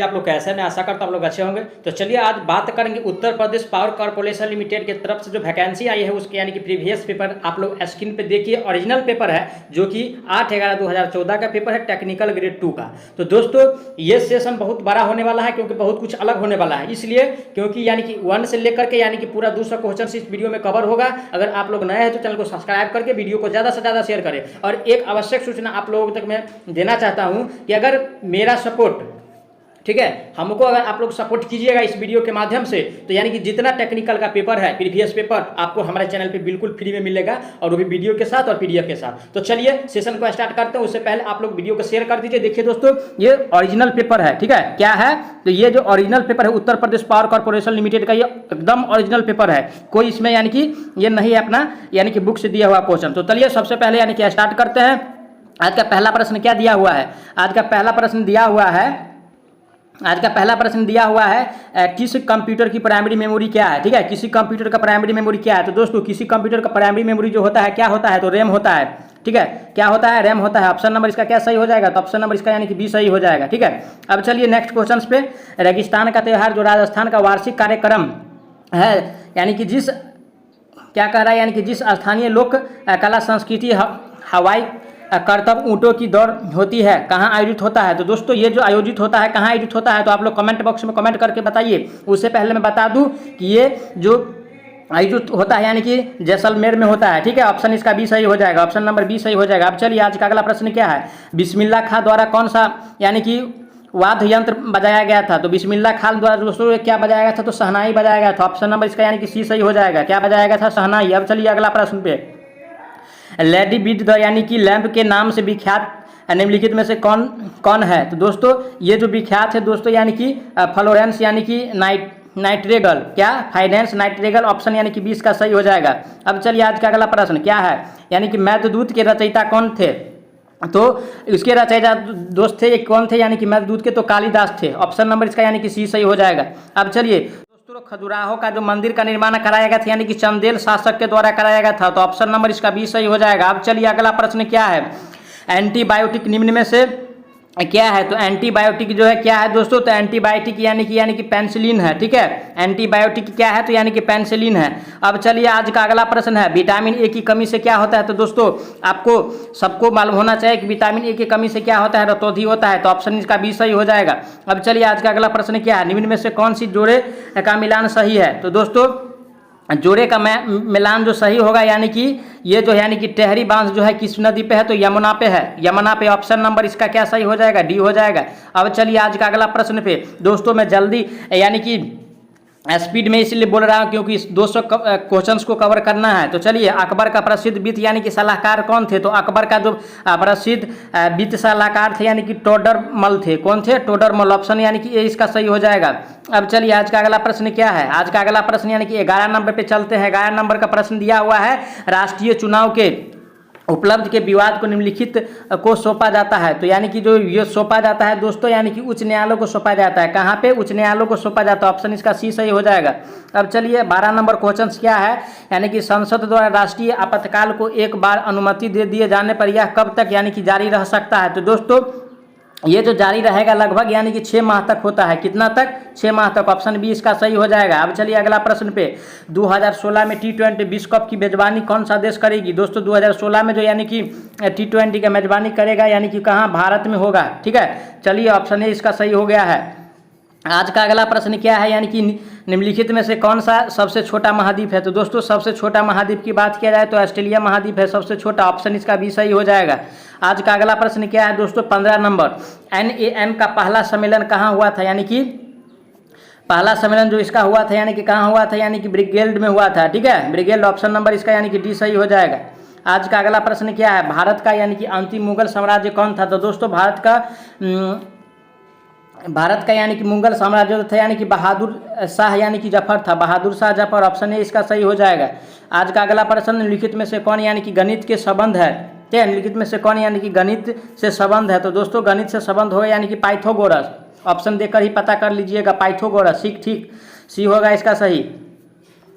आप लोग कैसे हैं? मैं आशा करता हूं आप लोग अच्छे होंगे। तो चलिए आज बात करेंगे Uttar Pradesh power corporation limited की तरफ से जो वैकेंसी आई है उसके यानी कि प्रीवियस पेपर आप लोग स्क्रीन पे देखिए। ओरिजिनल पेपर है जो कि 8/11/2014 का पेपर है, टेक्निकल ग्रेड 2 का। तो दोस्तों ये सेशन बहुत बड़ा होने वाला है क्योंकि बहुत कुछ अलग होने वाला है, इसलिए क्योंकि यानी कि 1 से लेकर के यानी कि पूरा 200 क्वेश्चन इस वीडियो में कवर होगा। अगर आप लोग नए हैं तो चैनल को सब्सक्राइब करके वीडियो को ज़्यादा से ज़्यादा शेयर करें। और एक आवश्यक सूचना आप लोगों तक मैं देना चाहता हूँ कि अगर मेरा सपोर्ट, ठीक है, हमको अगर आप लोग सपोर्ट कीजिएगा इस वीडियो के माध्यम से, तो यानी कि जितना टेक्निकल का पेपर है प्रीवियस पेपर आपको हमारे चैनल पे बिल्कुल फ्री में मिलेगा, और वो भी वीडियो के साथ और पीडीएफ के साथ। तो चलिए सेशन को स्टार्ट करते हैं। उससे पहले आप लोग वीडियो को शेयर कर दीजिए। देखिए दोस्तों ये ओरिजिनल पेपर है, ठीक है, क्या है तो ये जो ओरिजिनल पेपर है Uttar Pradesh power corporation limited का, ये एकदम ओरिजिनल पेपर है, कोई इसमें यानी कि ये नहीं है अपना यानी कि बुक से दिया हुआ क्वेश्चन। तो चलिए सबसे पहले यानी कि स्टार्ट करते हैं। आज का पहला प्रश्न क्या दिया हुआ है? आज का पहला प्रश्न दिया हुआ है किस कंप्यूटर की प्राइमरी मेमोरी क्या है, ठीक है, किसी कंप्यूटर का प्राइमरी मेमोरी क्या है। तो दोस्तों किसी कंप्यूटर का प्राइमरी मेमोरी जो होता है क्या होता है, तो रैम होता है, ठीक है, क्या होता है, रैम होता है। ऑप्शन नंबर इसका क्या सही हो जाएगा, तो ऑप्शन नंबर इसका यानी कि बी सही हो जाएगा, ठीक है। अब चलिए नेक्स्ट क्वेश्चन पे, रेगिस्तान का त्यौहार जो राजस्थान का वार्षिक कार्यक्रम है, यानी कि जिस क्या कह रहा है, यानी कि जिस स्थानीय लोक कला संस्कृति हवाई करतब ऊँटों की दौड़ होती है कहाँ आयोजित होता है। तो दोस्तों ये जो आयोजित होता है कहाँ आयोजित होता है, तो आप लोग कमेंट बॉक्स में कमेंट करके बताइए। उससे पहले मैं बता दूं कि ये जो आयोजित होता है यानी कि जैसलमेर में होता है, ठीक है। ऑप्शन इसका बी सही हो जाएगा, ऑप्शन नंबर बी सही हो जाएगा। अब चलिए आज का अगला प्रश्न क्या है, बिस्मिल्लाह खां द्वारा कौन सा यानी कि वाद्य यंत्र बजाया गया था। तो बिस्मिल्लाह खान द्वारा दोस्तों क्या बजाया गया था, तो शहनाई बजाया गया था। ऑप्शन नंबर इसका यानी कि सी सही हो जाएगा, क्या बजाया गया था, शहनाई। अब चलिए अगला प्रश्न पे, लेडी बीट द यानी कि लैंप के नाम से विख्यात निम्नलिखित में से कौन कौन है। तो दोस्तों ये जो विख्यात है दोस्तों यानी कि फ्लोरेंस यानी कि नाइट्रेगल, क्या फाइनेंस नाइट्रेगल, ऑप्शन यानी कि 20 का सही हो जाएगा। अब चलिए आज का अगला प्रश्न क्या है, यानी कि मेघदूत के रचयिता कौन थे। तो इसके रचयिता दोस्त थे ये कौन थे, यानी कि मेघदूत के तो कालिदास थे। ऑप्शन नंबर इसका यानी कि सी सही हो जाएगा। अब चलिए दोस्तों खजुराहो का जो मंदिर का निर्माण कराया गया था यानी कि चंदेल शासक के द्वारा कराया गया था। तो ऑप्शन नंबर इसका बी सही हो जाएगा। अब चलिए अगला प्रश्न क्या है, एंटीबायोटिक निम्न में से क्या है। तो एंटीबायोटिक जो है क्या है दोस्तों, तो एंटीबायोटिक यानी कि पेनिसिलिन है, ठीक है। एंटीबायोटिक क्या है, तो यानी कि पेनिसिलिन है। अब चलिए आज का अगला प्रश्न है, विटामिन ए की कमी से क्या होता है। तो दोस्तों आपको सबको मालूम होना चाहिए कि विटामिन ए की कमी से क्या होता है, रतौंधी होता है। तो ऑप्शन इसका बी सही हो जाएगा। अब चलिए आज का अगला प्रश्न क्या है, निम्न में से कौन सी जोड़े का मिलान सही है। तो दोस्तों जोड़े का मिलान जो सही होगा यानी कि ये जो यानी कि टेहरी बांध जो है किस नदी पे है, तो यमुना पे है, यमुना पे। ऑप्शन नंबर इसका क्या सही हो जाएगा, डी हो जाएगा। अब चलिए आज का अगला प्रश्न पे दोस्तों मैं जल्दी यानी कि स्पीड में इसलिए बोल रहा हूँ क्योंकि इस 200 क्वेश्चंस को कवर करना है। तो चलिए अकबर का प्रसिद्ध वित्त यानी कि सलाहकार कौन थे। तो अकबर का जो प्रसिद्ध वित्त सलाहकार थे यानी कि टोडरमल थे, कौन थे, टोडरमल। ऑप्शन यानी कि ये इसका सही हो जाएगा। अब चलिए आज का अगला प्रश्न क्या है, आज का अगला प्रश्न यानी कि 11 नंबर पे चलते हैं। 11 नंबर का प्रश्न दिया हुआ है, राष्ट्रीय चुनाव के उपलब्ध के विवाद को निम्नलिखित को सौंपा जाता है। तो यानी कि जो ये सौंपा जाता है दोस्तों यानी कि उच्च न्यायालय को सौंपा जाता है, कहाँ पे, उच्च न्यायालय को सौंपा जाता है। ऑप्शन इसका सी सही हो जाएगा। अब चलिए 12 नंबर क्वेश्चन क्या है, यानी कि संसद द्वारा राष्ट्रीय आपातकाल को एक बार अनुमति दे दिए जाने पर यह कब तक यानी कि जारी रह सकता है। तो दोस्तों ये जो जारी रहेगा लगभग यानी कि 6 माह तक होता है, कितना तक, 6 माह तक। ऑप्शन बी इसका सही हो जाएगा। अब चलिए अगला प्रश्न पे, 2016 में T20 विश्व कप की मेजबानी कौन सा देश करेगी। दोस्तों 2016 में जो यानी कि T20 का मेजबानी करेगा यानी कि कहाँ, भारत में होगा, ठीक है। चलिए ऑप्शन ए इसका सही हो गया है। आज का अगला प्रश्न क्या है, यानी कि निम्नलिखित में से कौन सा सबसे छोटा महाद्वीप है। तो दोस्तों सबसे छोटा महाद्वीप की बात किया जाए तो ऑस्ट्रेलिया महाद्वीप है सबसे छोटा। ऑप्शन इसका भी सही हो जाएगा। आज का अगला प्रश्न क्या है दोस्तों, 15 नंबर, NAM का पहला सम्मेलन कहाँ हुआ था, यानी कि पहला सम्मेलन जो इसका हुआ था यानी कि कहाँ हुआ था, यानी कि ब्रिगेड में हुआ था, ठीक है, ब्रिगेड। ऑप्शन नंबर इसका यानी कि डी सही हो जाएगा। आज का अगला प्रश्न क्या है, भारत का यानी कि अंतिम मुगल साम्राज्य कौन था। तो दोस्तों भारत का यानी कि मुगल साम्राज्य था यानी कि बहादुर शाह यानी कि जफर था, बहादुर शाह जफर। ऑप्शन ए इसका सही हो जाएगा। आज का अगला प्रश्न, निम्नलिखित में से कौन यानी कि गणित के संबंध है, ठीक है, निम्नलिखित में से कौन यानी कि गणित से संबंध है। तो दोस्तों गणित से संबंध होगा यानी कि पाइथागोरस। ऑप्शन देकर ही पता कर लीजिएगा, पाइथागोरस, ठीक, सी होगा इसका सही।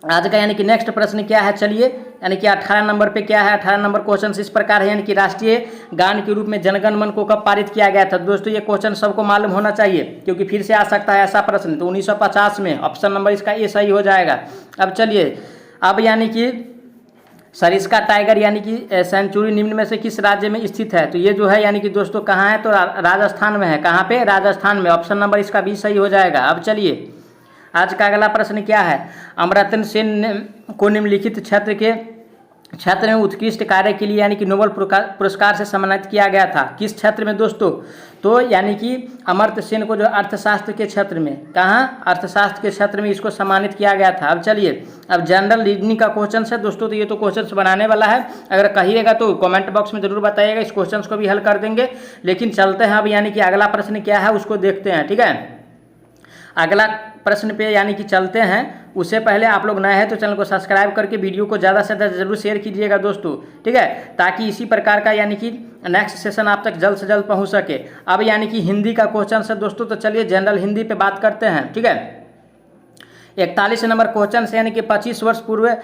आज का यानी कि नेक्स्ट प्रश्न क्या है, चलिए यानी कि 18 नंबर पे क्या है, 18 नंबर क्वेश्चन इस प्रकार है, यानी कि राष्ट्रीय गान के रूप में जनगण मन को कब पारित किया गया था। दोस्तों ये क्वेश्चन सबको मालूम होना चाहिए क्योंकि फिर से आ सकता है ऐसा प्रश्न। तो 1950 में ऑप्शन नंबर इसका ए सही हो जाएगा। अब चलिए, अब यानी कि सरिस्का टाइगर यानी कि सेंचुरी निम्न में से किस राज्य में स्थित है। तो ये जो है यानी कि दोस्तों कहाँ है, तो राजस्थान में है। कहाँ पे, राजस्थान में। ऑप्शन नंबर इसका बी सही हो जाएगा। अब चलिए, आज का अगला प्रश्न क्या है, अमर्त्य सेन को निम्नलिखित क्षेत्र में उत्कृष्ट कार्य के लिए यानी कि नोबेल पुरस्कार से सम्मानित किया गया था। किस क्षेत्र में दोस्तों, तो यानी कि अमर्त्य सेन को जो अर्थशास्त्र के क्षेत्र में, कहाँ, अर्थशास्त्र के क्षेत्र में इसको सम्मानित किया गया था। अब चलिए, अब जनरल रीजनिंग का क्वेश्चन है दोस्तों, तो ये तो क्वेश्चन बनाने वाला है, अगर कहिएगा तो कमेंट बॉक्स में जरूर बताइएगा, इस क्वेश्चन को भी हल कर देंगे। लेकिन चलते हैं अब, यानी कि अगला प्रश्न क्या है उसको देखते हैं। ठीक है, अगला प्रश्न पे यानी कि चलते हैं। उससे पहले आप लोग नए हैं तो चैनल को सब्सक्राइब करके वीडियो को ज़्यादा से ज़्यादा जरूर शेयर कीजिएगा दोस्तों। ठीक है, ताकि इसी प्रकार का यानी कि नेक्स्ट सेशन आप तक जल्द से जल्द पहुंच सके। अब यानी कि हिंदी का क्वेश्चन है दोस्तों, तो चलिए जनरल हिंदी पे बात करते हैं। ठीक है, 41 नंबर क्वेश्चन से यानी कि 25 वर्ष पूर्व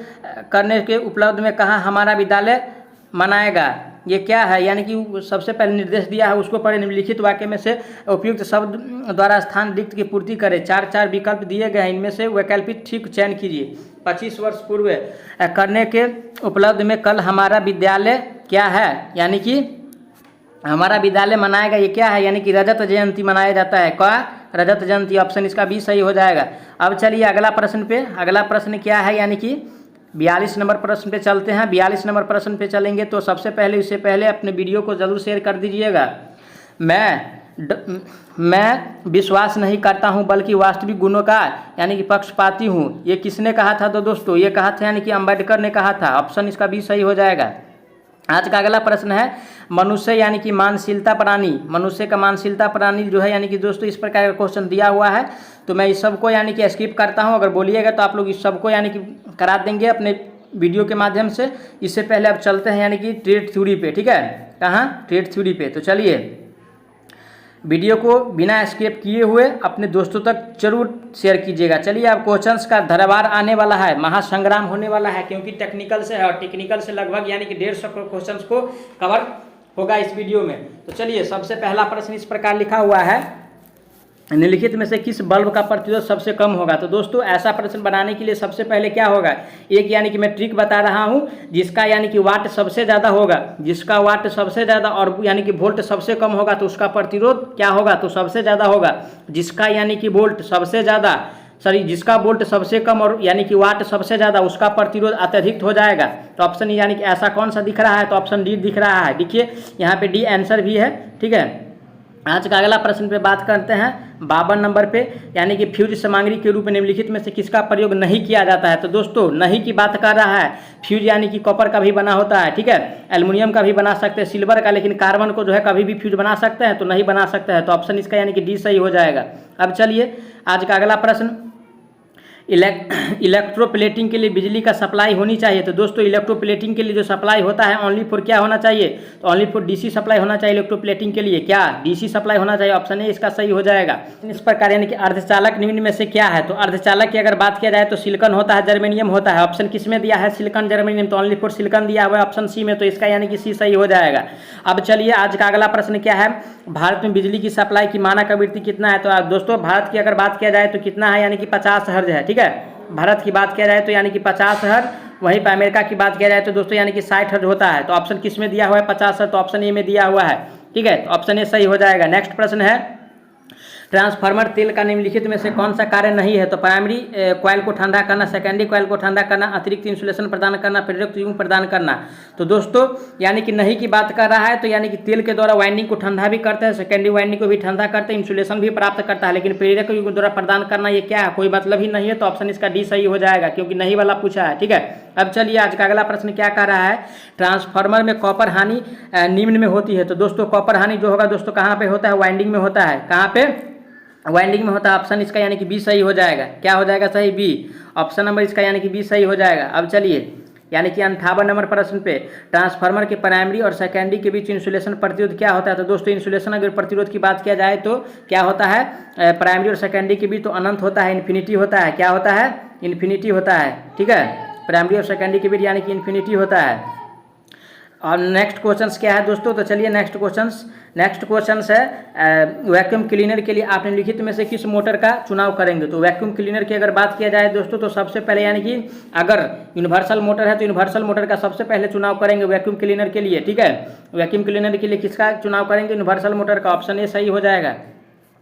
करने के उपलब्ध में कहाँ हमारा विद्यालय मनाएगा। ये क्या है, यानी कि सबसे पहले निर्देश दिया है उसको पढ़े, निम्नलिखित वाक्य में से उपयुक्त शब्द द्वारा स्थान रिक्त की पूर्ति करें। 4 विकल्प दिए गए हैं, इनमें से वैकल्पिक ठीक चयन कीजिए। 25 वर्ष पूर्व करने के उपलब्ध में कल हमारा विद्यालय क्या है, यानी कि हमारा विद्यालय मनाएगा, ये क्या है, यानी कि रजत जयंती मनाया जाता है। क्या, रजत जयंती। ऑप्शन इसका भी सही हो जाएगा। अब चलिए अगला प्रश्न पे, अगला प्रश्न क्या है, यानी कि 42 नंबर प्रश्न पे चलते हैं। 42 नंबर प्रश्न पे चलेंगे तो सबसे पहले, इससे पहले अपने वीडियो को जरूर शेयर कर दीजिएगा। मैं विश्वास नहीं करता हूं बल्कि वास्तविक गुणों का यानी कि पक्षपाती हूं, ये किसने कहा था। तो दोस्तों ये कहा था यानी कि अम्बेडकर ने कहा था। ऑप्शन इसका भी सही हो जाएगा। आज का अगला प्रश्न है, मनुष्य यानी कि मानशीलता प्राणी, मनुष्य का मानशीलता प्राणी जो है यानी कि दोस्तों इस प्रकार का क्वेश्चन दिया हुआ है। तो मैं इस सबको यानी कि स्किप करता हूं, अगर बोलिएगा तो आप लोग इस सबको यानी कि करा देंगे अपने वीडियो के माध्यम से। इससे पहले अब चलते हैं यानी कि ट्रेड थ्योरी पे। ठीक है, कहाँ, ट्रेड थ्योरी पे। तो चलिए वीडियो को बिना स्किप किए हुए अपने दोस्तों तक जरूर शेयर कीजिएगा। चलिए अब क्वेश्चंस का धरावार आने वाला है, महासंग्राम होने वाला है, क्योंकि टेक्निकल से है और टेक्निकल से लगभग यानी कि 150 क्वेश्चंस को कवर होगा इस वीडियो में। तो चलिए सबसे पहला प्रश्न इस प्रकार लिखा हुआ है, निम्नलिखित में से किस बल्ब का प्रतिरोध सबसे कम होगा। तो दोस्तों ऐसा प्रश्न बनाने के लिए सबसे पहले क्या होगा, एक यानी कि मैं ट्रिक बता रहा हूं, जिसका यानी कि वाट सबसे ज़्यादा होगा, जिसका वाट सबसे ज़्यादा और यानी कि वोल्ट सबसे कम होगा तो उसका प्रतिरोध क्या होगा, तो सबसे ज़्यादा होगा। जिसका यानी कि वोल्ट सबसे ज़्यादा, जिसका वोल्ट सबसे कम और यानी कि वाट सबसे ज़्यादा, उसका प्रतिरोध अत्यधिक हो जाएगा। तो ऑप्शन यानी कि ऐसा कौन सा दिख रहा है, तो ऑप्शन डी दिख रहा है। देखिए यहाँ पे डी आंसर भी है। ठीक है, आज का अगला प्रश्न पे बात करते हैं 52 नंबर पे, यानी कि फ्यूज सामग्री के रूप में निम्नलिखित में से किसका प्रयोग नहीं किया जाता है। तो दोस्तों नहीं की बात कर रहा है। फ्यूज यानी कि कॉपर का भी बना होता है, ठीक है, एल्युमिनियम का भी बना सकते हैं, सिल्वर का, लेकिन कार्बन को जो है कभी भी फ्यूज बना सकते हैं तो नहीं बना सकते हैं। तो ऑप्शन इसका यानी कि डी सही हो जाएगा। अब चलिए आज का अगला प्रश्न, इलेक्ट्रोप्लेटिंग के लिए बिजली का सप्लाई होनी चाहिए। तो दोस्तों इलेक्ट्रोप्लेटिंग के लिए जो सप्लाई होता है ओनली फॉर क्या होना चाहिए, तो ओनली फॉर डीसी सप्लाई होना चाहिए। इलेक्ट्रोप्लेटिंग के लिए क्या, डीसी सप्लाई होना चाहिए। ऑप्शन ए इसका सही हो जाएगा। इस प्रकार यानी कि अर्धचालक निम्न में से क्या है, तो अर्धचालक की अगर बात किया जाए तो सिलिकॉन होता है, जर्मेनियम होता है। ऑप्शन किस में दिया है, सिलिकॉन जर्मेनियम, तो ओनली फॉर सिलिकॉन दिया हुआ है ऑप्शन सी में, तो इसका यानी कि सी सही हो जाएगा। अब चलिए आज का अगला प्रश्न क्या है, भारत में बिजली की सप्लाई की मानक आवृत्ति कितना है। तो दोस्तों भारत की अगर बात किया जाए तो कितना है, यानी कि 50 हर्ट्ज है। ठीक है, भारत की बात किया जाए तो यानी कि 50 हर्ट्ज, वहीं पर अमेरिका की बात किया जाए तो दोस्तों यानी कि 60 हर्ट्ज होता है। तो ऑप्शन किस में दिया हुआ है, 50 हर्ट्ज, तो ऑप्शन ए में दिया हुआ है। ठीक है, तो ऑप्शन ए सही हो जाएगा। नेक्स्ट प्रश्न है, ट्रांसफार्मर तेल का निम्नलिखित में से कौन सा कार्य नहीं है। तो प्राइमरी कॉइल को ठंडा करना, सेकेंडरी कॉइल को ठंडा करना, अतिरिक्त इंसुलेशन प्रदान करना, प्रेरक युग्म प्रदान करना। तो दोस्तों यानी कि नहीं की बात कर रहा है, तो यानी कि तेल के द्वारा वाइंडिंग को ठंडा भी करता है, सेकेंडरी वाइंडिंग को भी ठंडा करते हैं, इंसुलेशन भी प्राप्त करता है, लेकिन प्रेरक युग्म द्वारा प्रदान करना ये क्या है, कोई मतलब ही नहीं है। तो ऑप्शन इसका डी सही हो जाएगा, क्योंकि नहीं वाला पूछा है। ठीक है, अब चलिए आज का अगला प्रश्न क्या कह रहा है, ट्रांसफार्मर में कॉपर हानि निम्न में होती है। तो दोस्तों कॉपर हानि जो होगा दोस्तों कहाँ पे होता है, वाइंडिंग में होता है। कहाँ पे, वाइंडिंग में होता है। ऑप्शन इसका यानी कि बी सही हो जाएगा। क्या हो जाएगा सही, बी। ऑप्शन नंबर इसका यानी कि बी सही हो जाएगा। अब चलिए यानी कि 58 नंबर प्रश्न पे, ट्रांसफार्मर के प्राइमरी और सेकेंडरी के बीच इंसुलेशन प्रतिरोध क्या होता है। तो दोस्तों इंसुलेशन अगर प्रतिरोध की बात किया जाए तो क्या होता है, प्राइमरी और सेकेंडरी के बीच तो अनंत होता है, इन्फिनिटी होता है। क्या होता है, इन्फिनिटी होता है। ठीक है, प्राइमरी और सेकेंडरी के बीच यानी कि इन्फिनिटी होता है। और नेक्स्ट क्वेश्चंस क्या है दोस्तों, तो चलिए नेक्स्ट क्वेश्चंस है वैक्यूम क्लीनर के लिए आप निम्नलिखित में से किस मोटर का चुनाव करेंगे। तो वैक्यूम क्लीनर की अगर बात किया जाए दोस्तों तो सबसे पहले यानी कि अगर यूनिवर्सल मोटर है तो यूनिवर्सल मोटर का सबसे पहले चुनाव करेंगे वैक्यूम क्लीनर के लिए, ठीक है। वैक्यूम क्लीनर के लिए किसका चुनाव करेंगे, यूनिवर्सल मोटर का, ऑप्शन ए सही हो जाएगा।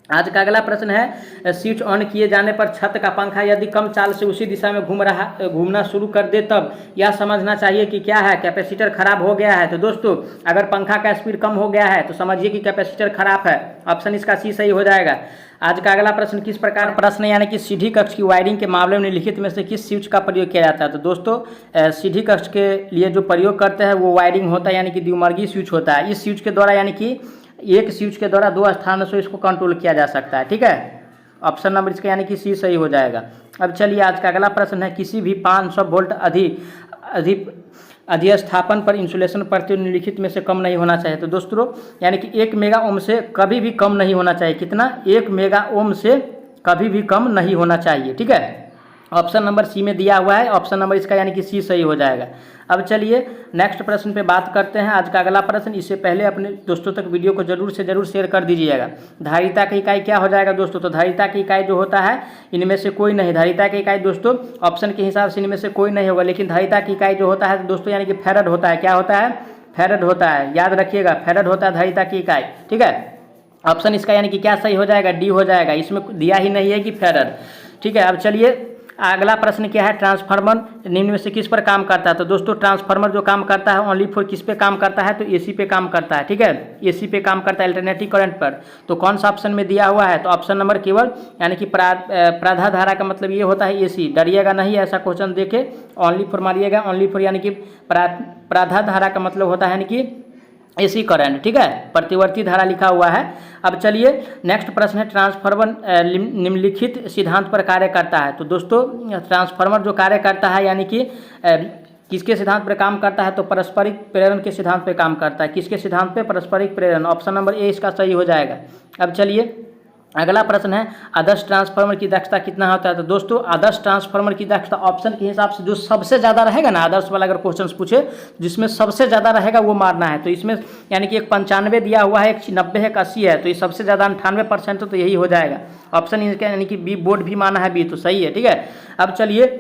आज का अगला प्रश्न है स्विच ऑन किए जाने पर छत का पंखा यदि कम चाल से उसी दिशा में घूमना शुरू कर दे तब यह समझना चाहिए कि क्या है, कैपेसिटर खराब हो गया है। तो दोस्तों अगर पंखा का स्पीड कम हो गया है तो समझिए कि कैपेसिटर खराब है, ऑप्शन इसका सी सही हो जाएगा। आज का अगला प्रश्न किस प्रकार प्रश्न यानी कि सीढ़ी कक्ष की वायरिंग के मामले में निम्नलिखित में से किस स्विच का प्रयोग किया जाता है। तो दोस्तों सीढ़ी कक्ष के लिए जो प्रयोग करते हैं वो वायरिंग होता है यानी कि द्विमार्गी स्विच होता है। इस स्विच के द्वारा यानी कि एक स्विच के द्वारा 2 स्थानों से इसको कंट्रोल किया जा सकता है, ठीक है। ऑप्शन नंबर इसका यानी कि सी सही हो जाएगा। अब चलिए आज का अगला प्रश्न है किसी भी 500 वोल्ट अधिष्ठापन पर इंसुलेशन प्रतिरोध निम्नलिखित में से कम नहीं होना चाहिए। तो दोस्तों यानी कि 1 मेगा ओम से कभी भी कम नहीं होना चाहिए। कितना, 1 मेगा ओम से कभी भी कम नहीं होना चाहिए, ठीक है। ऑप्शन नंबर सी में दिया हुआ है, ऑप्शन नंबर इसका यानी कि सी सही हो जाएगा। अब चलिए नेक्स्ट प्रश्न पे बात करते हैं। आज का अगला प्रश्न, इससे पहले अपने दोस्तों तक वीडियो को जरूर से जरूर शेयर कर दीजिएगा। धारिता की इकाई क्या हो जाएगा दोस्तों, तो धारिता की इकाई जो होता है इनमें से कोई नहीं, धारिता की इकाई दोस्तों ऑप्शन के हिसाब से इनमें से कोई नहीं होगा, लेकिन धारिता की इकाई जो होता है दोस्तों यानी कि फैरड होता है। क्या होता है, फैरड होता है, याद रखिएगा फैरड होता है धारिता की इकाई, ठीक है। ऑप्शन इसका यानी कि क्या सही हो जाएगा, डी हो जाएगा, इसमें दिया ही नहीं है कि फैरड, ठीक है। अब चलिए अगला प्रश्न क्या है, ट्रांसफार्मर निम्न में से किस पर काम करता है। तो दोस्तों ट्रांसफार्मर जो काम करता है ओनली फॉर किस पे काम करता है, तो एसी पे काम करता है, ठीक है। एसी पे काम करता है, अल्टरनेटिव करंट पर। तो कौन सा ऑप्शन में दिया हुआ है, तो ऑप्शन नंबर केवल यानी कि प्राधा धारा का मतलब ये होता है एसी। डरिएगा नहीं, ऐसा क्वेश्चन देखे ओनली फॉर मारिएगा, ओनली फॉर यानी कि प्राधा धारा का मतलब होता है यानी कि एसी करंट, ठीक है, प्रतिवर्ती धारा लिखा हुआ है। अब चलिए नेक्स्ट प्रश्न है, ट्रांसफार्मर निम्नलिखित सिद्धांत पर कार्य करता है। तो दोस्तों ट्रांसफार्मर जो कार्य करता है यानी कि किसके सिद्धांत पर काम करता है, तो पारस्परिक प्रेरण के सिद्धांत पर काम करता है। किसके सिद्धांत पे, पारस्परिक प्रेरण, ऑप्शन नंबर ए इसका सही हो जाएगा। अब चलिए अगला प्रश्न है आदर्श ट्रांसफार्मर की दक्षता कितना होता है। तो दोस्तों आदर्श ट्रांसफार्मर की दक्षता ऑप्शन के हिसाब से जो सबसे ज़्यादा रहेगा ना, आदर्श वाला अगर क्वेश्चन पूछे जिसमें सबसे ज़्यादा रहेगा वो मारना है। तो इसमें यानी कि एक 95 दिया हुआ है, एक 90 है, एक 80 है, तो ये सबसे ज़्यादा 98% तो यही हो जाएगा। ऑप्शन इसका यानी कि बी, बोर्ड भी माना है बी, तो सही है, ठीक है। अब चलिए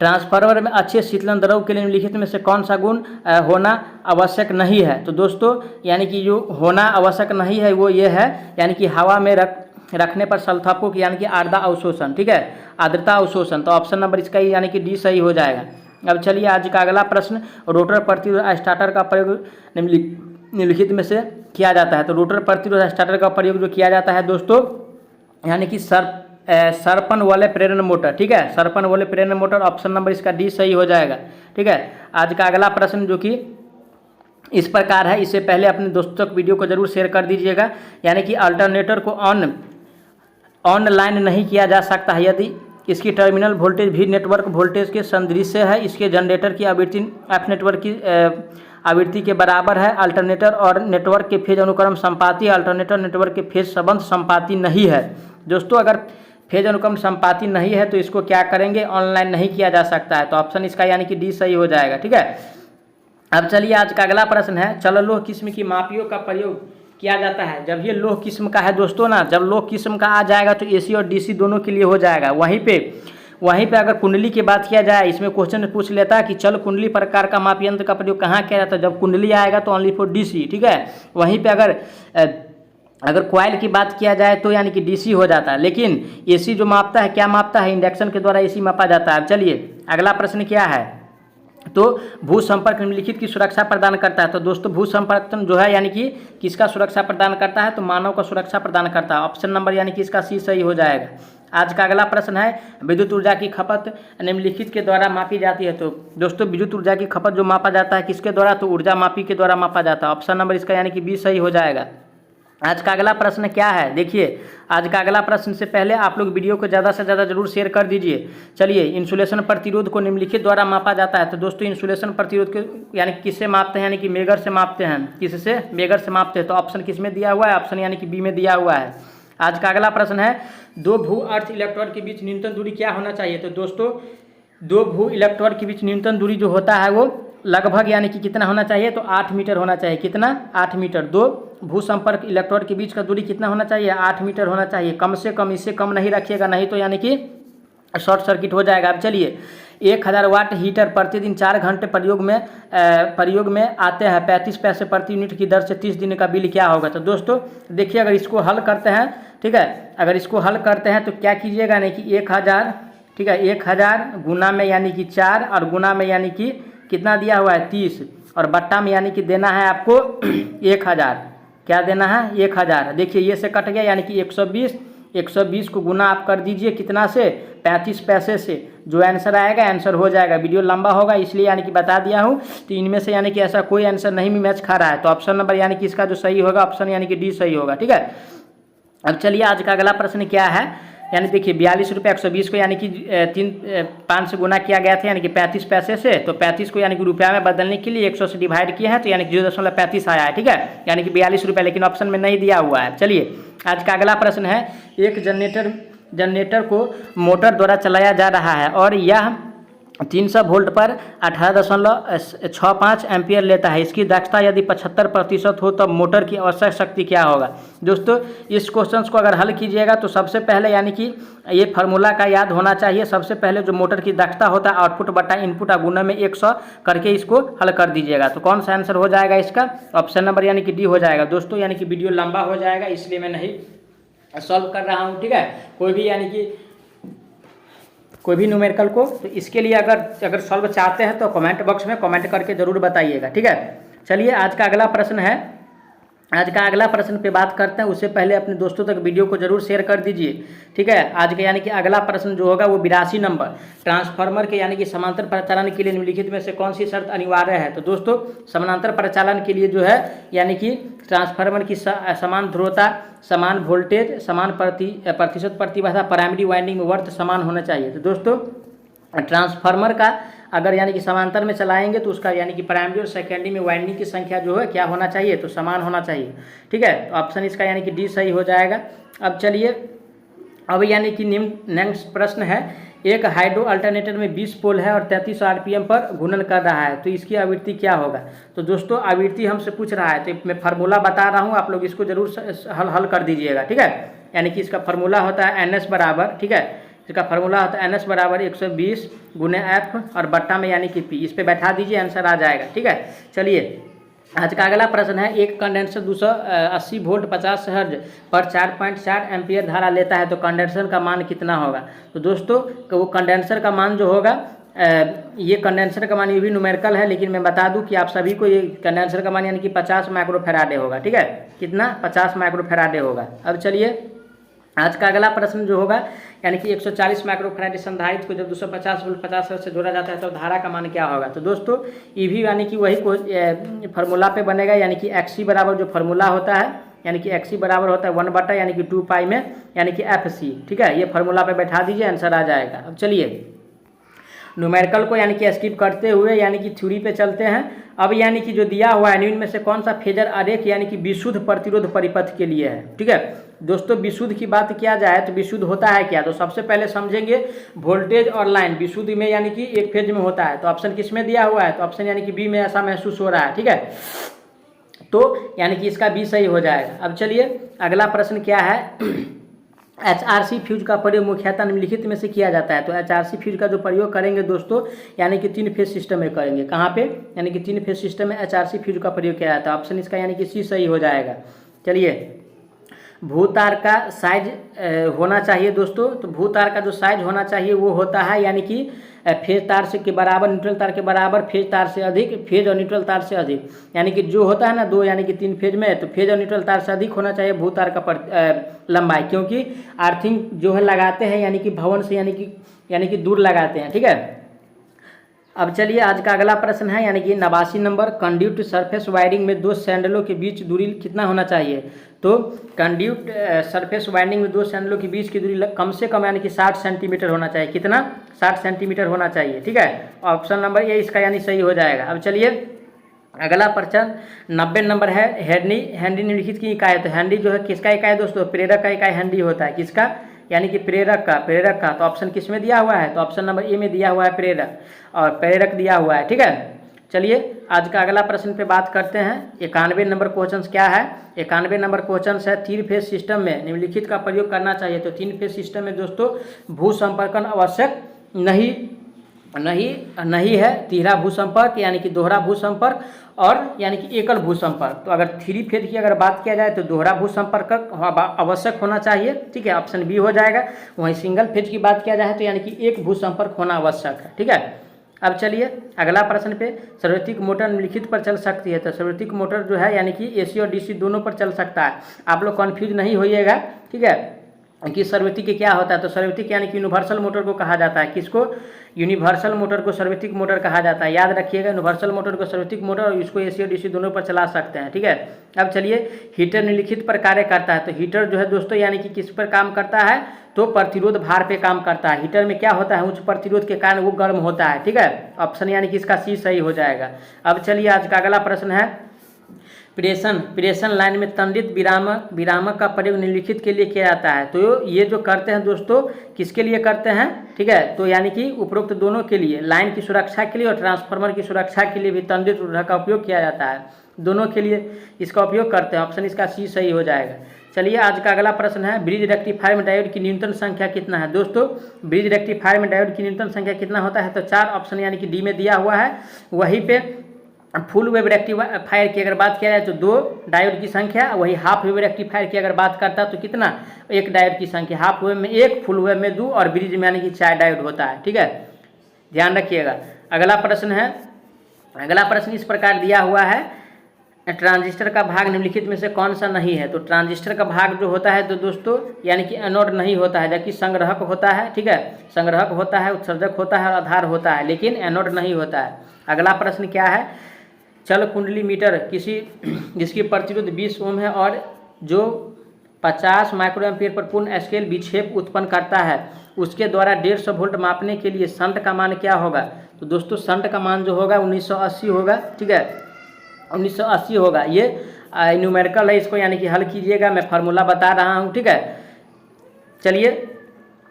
ट्रांसफार्मर में अच्छे शीतलन द्रव के लिए निम्नलिखित में से कौन सा गुण होना आवश्यक नहीं है। तो दोस्तों यानी कि जो होना आवश्यक नहीं है वो ये है यानी कि हवा में रखने पर सल्फापो यानी कि आर्द्रता अवशोषण, ठीक है, आर्द्रता अवशोषण। तो ऑप्शन नंबर इसका यानी कि डी सही हो जाएगा। अब चलिए आज का अगला प्रश्न, रोटर प्रतिरोध स्टार्टर का प्रयोग निम्नलिखित में से किया जाता है। तो रोटर प्रतिरोध स्टार्टर का प्रयोग जो किया जाता है दोस्तों यानी कि सरपन वाले प्रेरण मोटर, ठीक है, सरपन वाले प्रेरण मोटर, ऑप्शन नंबर इसका डी सही हो जाएगा, ठीक है। आज का अगला प्रश्न जो कि इस प्रकार है, इससे पहले अपने दोस्तों तक वीडियो को जरूर शेयर कर दीजिएगा। यानी कि अल्टरनेटर को ऑनलाइन नहीं किया जा सकता है यदि इसकी टर्मिनल वोल्टेज भी नेटवर्क वोल्टेज के सदृश्य है, इसके जनरेटर की आवृत्ति एफ नेटवर्क की आवृत्ति के बराबर है, अल्टरनेटर और नेटवर्क के फेज अनुक्रम संपाती, अल्टरनेटर नेटवर्क के फेज संबंध संपाती नहीं है। दोस्तों अगर फेज अनुक्रम संपाती नहीं है तो इसको क्या करेंगे, ऑनलाइन नहीं किया जा सकता है। तो ऑप्शन इसका यानी कि डी सही हो जाएगा, ठीक है। अब चलिए आज का अगला प्रश्न है, चलो लोह किस्म की मापियों का प्रयोग किया जाता है। जब ये लोह किस्म का है दोस्तों ना, जब लोह किस्म का आ जाएगा तो एसी और डीसी दोनों के लिए हो जाएगा। वहीं पे अगर कुंडली की बात किया जाए, इसमें क्वेश्चन पूछ लेता है कि चल कुंडली प्रकार का माप यंत्र का प्रयोग कहाँ किया जाता है। जब कुंडली आएगा तो ओनली फॉर डीसी, ठीक है। वहीं पे अगर कॉइल की बात किया जाए तो यानी कि डीसी हो जाता है, लेकिन एसी जो मापता है क्या मापता है, इंडक्शन के द्वारा एसी मापा जाता है। चलिए अगला प्रश्न क्या है, तो भू संपर्क निम्नलिखित की सुरक्षा प्रदान करता है। तो दोस्तों भू संपर्क जो है यानी कि किसका सुरक्षा प्रदान करता है, तो मानव का सुरक्षा प्रदान करता है। ऑप्शन नंबर यानी कि इसका सी सही हो जाएगा। आज का अगला प्रश्न है, विद्युत ऊर्जा की खपत निम्नलिखित के द्वारा मापी जाती है। तो दोस्तों विद्युत ऊर्जा की खपत जो मापा जाता है किसके द्वारा, तो ऊर्जा मापी के द्वारा मापा जाता है। ऑप्शन नंबर इसका यानी कि बी सही हो जाएगा। आज का अगला प्रश्न क्या है, देखिए आज का अगला प्रश्न से पहले आप लोग वीडियो को ज़्यादा से ज़्यादा जरूर शेयर कर दीजिए। चलिए इंसुलेशन प्रतिरोध को निम्नलिखित द्वारा मापा जाता है। तो दोस्तों इंसुलेशन प्रतिरोध को यानी किससे मापते हैं, यानी कि मेगर से मापते हैं। किससे, मेगर से मापते हैं। तो ऑप्शन किस में दिया हुआ है, ऑप्शन यानी कि बी में दिया हुआ है। आज का अगला प्रश्न है, दो भू अर्थ इलेक्ट्रोड के बीच न्यूनतम दूरी क्या होना चाहिए। तो दोस्तों दो भू इलेक्ट्रोड के बीच न्यूनतम दूरी जो होता है वो लगभग यानी कि कितना होना चाहिए, तो 8 मीटर होना चाहिए। कितना? 8 मीटर। दो भू संपर्क इलेक्ट्रोड के बीच का दूरी कितना होना चाहिए? 8 मीटर होना चाहिए। कम से कम, इससे कम नहीं रखिएगा, नहीं तो यानी कि शॉर्ट सर्किट हो जाएगा। अब चलिए, 1000 वाट हीटर प्रतिदिन 4 घंटे प्रयोग में आते हैं 35 पैसे प्रति यूनिट की दर से 30 दिन का बिल क्या होगा? तो दोस्तों देखिए, अगर इसको हल करते हैं, ठीक है, अगर इसको हल करते हैं तो क्या कीजिएगा नहीं कि 1000, ठीक है, 1000 गुना में यानी कि 4 और गुना में यानी कि कितना दिया हुआ है 30 और बट्टा में यानी कि देना है आपको 1000। क्या देना है? 1000। देखिए ये से कट गया यानी कि 120 को गुना आप कर दीजिए कितना से? 35 पैसे से। जो आंसर आएगा आंसर हो जाएगा। वीडियो लंबा होगा इसलिए यानी कि बता दिया हूँ। तो इनमें से यानी कि ऐसा कोई आंसर नहीं भी मैच खा रहा है, तो ऑप्शन नंबर यानी कि इसका जो सही होगा ऑप्शन यानी कि डी सही होगा। ठीक है, अब चलिए आज का अगला प्रश्न क्या है, यानी देखिए 42 रुपये 120 को यानी कि 5 से गुना किया गया था यानी कि 35 पैसे से। तो 35 को यानी कि रुपया में बदलने के लिए 100 से डिवाइड किए हैं तो यानी कि 0.35 आया है। ठीक है, यानी कि 42 रुपये, लेकिन ऑप्शन में नहीं दिया हुआ है। चलिए आज का अगला प्रश्न है, एक जनरेटर को मोटर द्वारा चलाया जा रहा है और यह 300 वोल्ट पर 18.65 एम्पियर लेता है। इसकी दक्षता यदि 75% हो तब मोटर की आवश्यक शक्ति क्या होगा? दोस्तों इस क्वेश्चन को अगर हल कीजिएगा तो सबसे पहले यानी कि ये फार्मूला का याद होना चाहिए। सबसे पहले जो मोटर की दक्षता होता है आउटपुट बटा इनपुट गुना में 100 करके इसको हल कर दीजिएगा। तो कौन सा आंसर हो जाएगा इसका? ऑप्शन नंबर यानी कि डी हो जाएगा। दोस्तों यानी कि वीडियो लंबा हो जाएगा इसलिए मैं नहीं सॉल्व कर रहा हूँ। ठीक है, कोई भी न्यूमेरिकल को, तो इसके लिए अगर सॉल्व चाहते हैं तो कमेंट बॉक्स में कमेंट करके ज़रूर बताइएगा। ठीक है, चलिए आज का अगला प्रश्न है, आज का अगला प्रश्न पे बात करते हैं। उससे पहले अपने दोस्तों तक वीडियो को जरूर शेयर कर दीजिए। ठीक है, आज का यानी कि अगला प्रश्न जो होगा वो 82 नंबर, ट्रांसफार्मर के यानी कि समांतर परिचालन के लिए निम्नलिखित में से कौन सी शर्त अनिवार्य है? तो दोस्तों समानांतर परिचालन के लिए जो है यानी कि ट्रांसफार्मर की समान ध्रुवता, समान वोल्टेज, समान प्रतिशत प्रतिबाधा, प्राइमरी वाइंडिंग में वर्थ समान होना चाहिए। तो दोस्तों ट्रांसफार्मर का अगर यानी कि समांतर में चलाएंगे तो उसका यानी कि प्राइमरी और सेकेंडरी में वाइंडिंग की संख्या जो है क्या होना चाहिए? तो समान होना चाहिए। ठीक है, तो ऑप्शन इसका यानी कि डी सही हो जाएगा। अब चलिए, अब यानी कि नेक्स्ट प्रश्न है, एक हाइड्रो अल्टरनेटर में 20 पोल है और 33 आरपीएम पर घूर्णन कर रहा है, तो इसकी आवृत्ति क्या होगा? तो दोस्तों आवृत्ति हमसे पूछ रहा है तो मैं फार्मूला बता रहा हूँ, आप लोग इसको जरूर हल कर दीजिएगा। ठीक है, यानी कि इसका फार्मूला होता है NS बराबर, ठीक है, इसका फार्मूला होता है NS बराबर 120 गुने F और बट्टा में यानी कि P। इस पे बैठा दीजिए आंसर आ जाएगा। ठीक है, चलिए आज का अगला प्रश्न है, एक कंडेंसर 280 वोल्ट 50 हर्ट्ज पर 4.4 एम्पियर धारा लेता है तो कंडेंसर का मान कितना होगा? तो दोस्तों वो कंडेंसर का मान जो होगा, ये कंडेंसर का मान ये भी न्यूमेरिकल है, लेकिन मैं बता दूं कि आप सभी को ये कंडेंसर का मान यानी कि 50 माइक्रोफेराडे होगा। ठीक है, कितना? 50 माइक्रोफेराडे होगा। अब चलिए आज का अगला प्रश्न जो होगा, यानी कि 140 माइक्रोफेराड संधारित्र को जब 250 वोल्ट 50 हर्ट्ज से जोड़ा जाता है तो धारा का मान क्या होगा? तो दोस्तों ये भी यानी कि वही फार्मूला पे बनेगा, यानी कि XC बराबर जो फार्मूला होता है यानी कि XC बराबर होता है 1 बटा यानी कि 2 पाई में यानी कि FC। ठीक है, ये फार्मूला पे बैठा दीजिए आंसर आ जाएगा। अब चलिए न्यूमेरिकल को यानी कि स्किप करते हुए यानी कि थ्योरी पे चलते हैं। अब यानी कि जो दिया हुआ है इनमें से कौन सा फेजर आरेख यानी कि विशुद्ध प्रतिरोध परिपथ के लिए है? ठीक है दोस्तों, विशुद्ध की बात किया जाए तो विशुद्ध होता है क्या? तो सबसे पहले समझेंगे वोल्टेज और लाइन विशुद्ध में यानी कि एक फेज में होता है। तो ऑप्शन किस में दिया हुआ है? तो ऑप्शन यानी कि बी में ऐसा महसूस हो रहा है। ठीक है, तो यानी कि इसका बी सही हो जाएगा। अब चलिए अगला प्रश्न क्या है, HRC फ्यूज का प्रयोग मुख्यतः निम्नलिखित में से किया जाता है। तो HRC फ्यूज का जो प्रयोग करेंगे दोस्तों यानी कि 3 फेज सिस्टम में करेंगे। कहाँ पे? यानी कि 3 फेज सिस्टम में HRC फ्यूज का प्रयोग किया जाता है। ऑप्शन इसका यानी कि सी सही हो जाएगा। चलिए भूतार का साइज होना चाहिए दोस्तों, तो भूतार का जो साइज होना चाहिए वो होता है यानी कि फेज तार से के बराबर, न्यूट्रल तार के बराबर, फेज तार से अधिक, फेज और न्यूट्रल तार से अधिक। यानी कि जो होता है ना 2 यानी कि 3 फेज में, तो फेज और न्यूट्रल तार से अधिक होना चाहिए भूतार का लंबाई, क्योंकि आर्थिंग जो है लगाते हैं यानी कि भवन से यानी कि दूर लगाते हैं। ठीक है, अब चलिए आज का अगला प्रश्न है यानी कि 89 नंबर, कंड्यूट सरफेस वायरिंग में 2 सैंडलों के बीच दूरी कितना होना चाहिए? तो कंड्यूट सरफेस वायरिंग में 2 सैंडलों के बीच की दूरी कम से कम यानी कि 60 सेंटीमीटर होना चाहिए। कितना? 60 सेंटीमीटर होना चाहिए। ठीक है, ऑप्शन नंबर ए इसका यानी सही हो जाएगा। अब चलिए अगला प्रश्न 90 नंबर है, हैंडी निम्नलिखित की इकाई। तो हैंडी जो है किसका इकाई दोस्तों? प्रेरक का इकाई हैंडी होता है। किसका? यानी कि प्रेरक का, तो ऑप्शन किस में दिया हुआ है, तो ऑप्शन नंबर ए में दिया हुआ है प्रेरक, और प्रेरक दिया हुआ है। ठीक है, चलिए आज का अगला प्रश्न पे बात करते हैं। 91 नंबर क्वेश्चन क्या है, 91 नंबर क्वेश्चन है 3 फेज सिस्टम में निम्नलिखित का प्रयोग करना चाहिए। तो 3 फेज सिस्टम में दोस्तों भू संपर्कन आवश्यक नहीं है। तीसरा भू संपर्क यानी कि दोहरा भू संपर्क, और यानी कि एकल भू संपर्क। तो अगर 3 फेज की अगर बात किया जाए तो दोहरा भू संपर्क आवश्यक होना चाहिए। ठीक है, ऑप्शन बी हो जाएगा। वहीं सिंगल फेज की बात किया जाए तो यानी कि एक भू संपर्क होना आवश्यक है। ठीक है, अब चलिए अगला प्रश्न पे, सर्वोत्तिक मोटर निम्नलिखित पर चल सकती है। तो सर्वोत्तिक मोटर जो है यानी कि एसी और डीसी दोनों पर चल सकता है। आप लोग कन्फ्यूज नहीं होइएगा। ठीक है, कि सर्वोत्तिक क्या होता है, तो सर्वोत्तिक यानी कि यूनिवर्सल मोटर को कहा जाता है। किसको, यूनिवर्सल मोटर को सर्वोत्तिक मोटर कहा जाता है। याद रखिएगा, यूनिवर्सल मोटर को सर्वोत्तिक मोटर, और इसको एसी और डीसी दोनों पर चला सकते हैं। ठीक है, अब चलिए हीटर निम्नलिखित पर कार्य करता है। तो हीटर जो है दोस्तों यानी कि किस पर काम करता है, तो प्रतिरोध भार पे काम करता है। हीटर में क्या होता है, उच्च प्रतिरोध के कारण वो गर्म होता है। ठीक है, ऑप्शन यानी कि इसका सी सही हो जाएगा। अब चलिए आज का अगला प्रश्न है, प्रेषण लाइन में तंडित विरामक का प्रयोग निम्नलिखित के लिए किया जाता है। तो ये जो करते हैं दोस्तों किसके लिए करते हैं, ठीक है, तो यानी कि उपरोक्त दोनों के लिए, लाइन की सुरक्षा के लिए और ट्रांसफार्मर की सुरक्षा के लिए भी तंडित रोधक का उपयोग किया जाता है। दोनों के लिए इसका उपयोग करते हैं। ऑप्शन इसका सी सही हो जाएगा। चलिए आज का अगला प्रश्न है, ब्रिज रेक्टिफायर में डायोड की न्यूनतम संख्या कितना है। दोस्तों ब्रिज रेक्टिफायर में डायोड की न्यूनतम संख्या कितना होता है, तो 4, ऑप्शन यानी कि डी में दिया हुआ है। वहीं पे फुल वेव रेक्टिफायर की अगर बात किया जाए तो 2 डायोड की संख्या, वही हाफ वेव रेक्टिफायर की अगर बात करता तो कितना, 1 डायोड की संख्या। हाफ वेव में 1, फुल वेव में 2, और ब्रिज में यानी कि 4 डायोड होता है। ठीक है, ध्यान रखिएगा। अगला प्रश्न इस प्रकार दिया हुआ है, ट्रांजिस्टर का भाग निम्नलिखित में से कौन सा नहीं है। तो ट्रांजिस्टर का भाग जो होता है तो दोस्तों यानी कि एनोड नहीं होता है, जबकि संग्राहक होता है। ठीक है, संग्राहक होता है, उत्सर्जक होता है और आधार होता है, लेकिन एनोड नहीं होता है। अगला प्रश्न क्या है, चल कुंडली मीटर जिसकी प्रतिरोध 20 ओम है और जो 50 माइक्रो एम्पीयर पर पूर्ण स्केल विक्षेप उत्पन्न करता है, उसके द्वारा 150 वोल्ट मापने के लिए शंट का मान क्या होगा। तो दोस्तों शंट का मान जो होगा 1980 होगा। ठीक है, 1980 होगा। ये न्यूमेरिकल है, इसको यानी कि हल कीजिएगा, मैं फार्मूला बता रहा हूँ। ठीक है, चलिए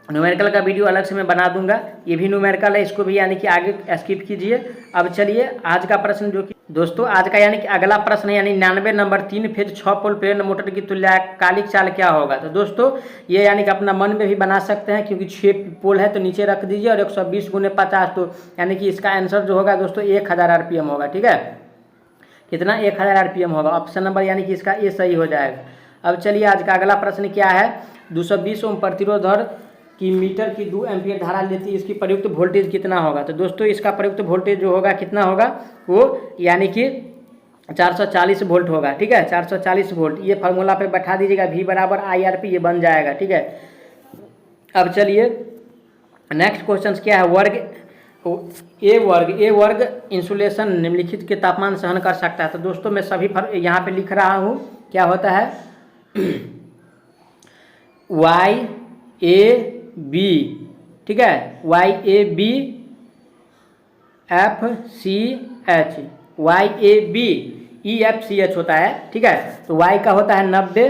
न्यूमेरिकल का वीडियो अलग से मैं बना दूंगा। ये भी न्यूमेरिकल है, इसको भी यानी कि आगे स्किप कीजिए। अब चलिए आज का प्रश्न जो कि दोस्तों आज का यानी कि अगला प्रश्न है, यानी 99 नंबर, 3 फेज 6 पोल प्रेरण मोटर की तुल्यकालिक चाल क्या होगा। तो दोस्तों ये यानी कि अपना मन में भी बना सकते हैं, क्योंकि 6 पोल है तो नीचे रख दीजिए, और 120 × 50, तो यानी कि इसका आंसर जो होगा दोस्तों 1000 RPM होगा। ठीक है, कितना, 1000 RPM होगा। ऑप्शन नंबर यानी कि इसका ए सही हो जाएगा। अब चलिए आज का अगला प्रश्न क्या है, 220 ओम प्रतिरोधक की मीटर की 2 एम्पीयर धारा लेती है, इसकी प्रयुक्त वोल्टेज कितना होगा। तो दोस्तों इसका प्रयुक्त वोल्टेज जो होगा कितना होगा, वो यानी कि 440 वोल्ट होगा। ठीक है, 440 वोल्ट। ये फार्मूला पे बैठा दीजिएगा, V = IRP, ये बन जाएगा। ठीक है, अब चलिए नेक्स्ट क्वेश्चन क्या है, ए वर्ग इंसुलेशन निम्नलिखित के तापमान सहन कर सकता है। तो दोस्तों मैं सभी यहाँ पे लिख रहा हूँ, क्या होता है YAB, ठीक है, YAB FCH, YAB EFCH होता है। ठीक है, तो Y का होता है 90,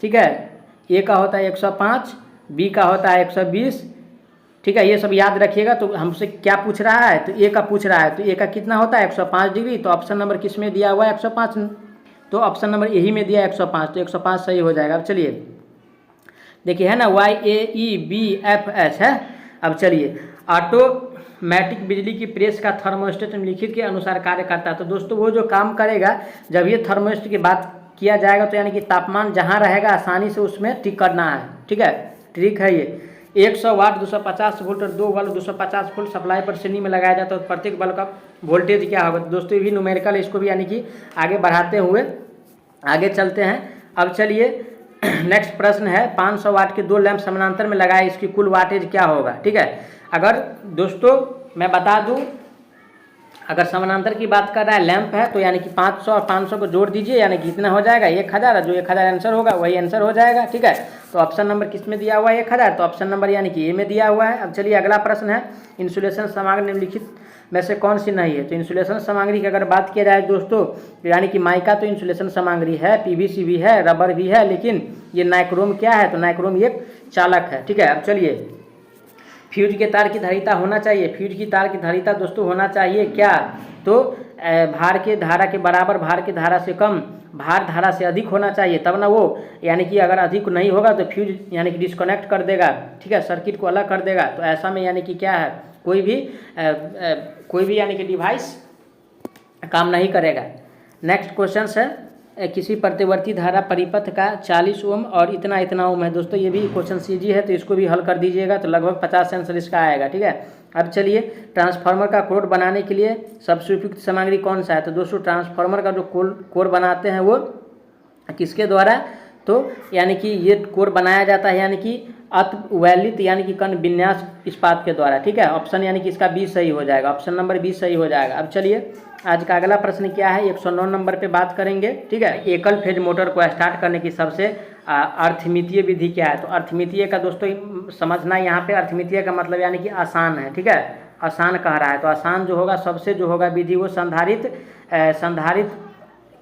ठीक है, A का होता है 105, B का होता है 120। ठीक है, ये सब याद रखिएगा। तो हमसे क्या पूछ रहा है, तो ए का पूछ रहा है, तो ए का कितना होता है 105 डिग्री। तो ऑप्शन नंबर किस में दिया हुआ है 105, तो ऑप्शन नंबर यही में दिया है 105, तो 105 सही हो जाएगा। अब चलिए देखिए है ना, YAEBFH है। अब चलिए ऑटोमेटिक बिजली की प्रेस का थर्मोस्टेट निम्नलिखित के अनुसार कार्य करता है। तो दोस्तों वो जो काम करेगा, जब ये थर्मोस्टेट की बात किया जाएगा तो यानी कि तापमान जहाँ रहेगा आसानी से उसमें ठीक करना है। ठीक है, ट्रिक है ये। 100 वाट 250 वोल्ट और 2 बल्ब 250 वोल्ट सप्लाई पर श्रेणी में लगाया जाता है, तो प्रत्येक बल्ब का वोल्टेज क्या होगा। दोस्तों ये भी न्यूमेरिकल है, इसको भी यानी कि आगे बढ़ाते हुए आगे चलते हैं। अब चलिए नेक्स्ट प्रश्न है, 500 वाट के 2 लैंप समानांतर में लगाए, इसकी कुल वाटेज क्या होगा। ठीक है, अगर दोस्तों मैं बता दूं, अगर समानांतर की बात कर रहा है लैंप है, तो यानी कि 500 और 500 को जोड़ दीजिए, यानी कि कितना हो जाएगा 1000। जो 1000 आंसर होगा वही आंसर हो जाएगा। ठीक है, तो ऑप्शन नंबर किस में दिया हुआ है 1000, तो ऑप्शन नंबर यानी कि ए में दिया हुआ है। अब चलिए अगला प्रश्न है, इंसुलेशन सामग्री निम्नलिखित में से कौन सी नहीं है? तो इंसुलेशन सामग्री की अगर बात किया जाए दोस्तों, यानी कि माइका तो इंसुलेशन सामग्री है, पीवीसी भी है, रबर भी है, लेकिन ये नाइक्रोम क्या है? तो नाइक्रोम एक चालक है। ठीक है, अब चलिए, फ्यूज के तार की धारिता होना चाहिए। फ्यूज की तार की धारिता दोस्तों होना चाहिए क्या? तो भार के धारा के बराबर, भार की धारा से कम, भार धारा से अधिक होना चाहिए, तब ना वो, यानी कि अगर अधिक नहीं होगा तो फ्यूज यानी कि डिस्कनेक्ट कर देगा। ठीक है, सर्किट को अलग कर देगा। तो ऐसा में यानी कि क्या है, कोई भी यानी कि डिवाइस काम नहीं करेगा। नेक्स्ट क्वेश्चन है, किसी प्रतिवर्ती धारा परिपथ का 40 ओम और इतना इतना ओम है। दोस्तों ये भी क्वेश्चन सीजी है, तो इसको भी हल कर दीजिएगा, तो लगभग 50 आंसर इसका आएगा। ठीक है, अब चलिए, ट्रांसफार्मर का कोर बनाने के लिए सबसे उपयुक्त सामग्री कौन सा है? तो दोस्तों ट्रांसफार्मर का जो कोर बनाते हैं वो किसके द्वारा? तो यानी कि ये कोर बनाया जाता है यानी कि अतवैलित यानी कि कण विन्यास इस्पात के द्वारा। ठीक है, ऑप्शन यानी कि इसका 20 सही हो जाएगा, ऑप्शन नंबर 20 सही हो जाएगा। अब चलिए, आज का अगला प्रश्न क्या है, 109 नंबर पे बात करेंगे। ठीक है, एकल फेज मोटर को स्टार्ट करने की सबसे अर्थमितीय विधि क्या है? तो अर्थमितीय का दोस्तों समझना, यहाँ पे अर्थमितीय का मतलब यानी कि आसान है। ठीक है, आसान कह रहा है, तो आसान जो होगा, सबसे जो होगा विधि वो संधारित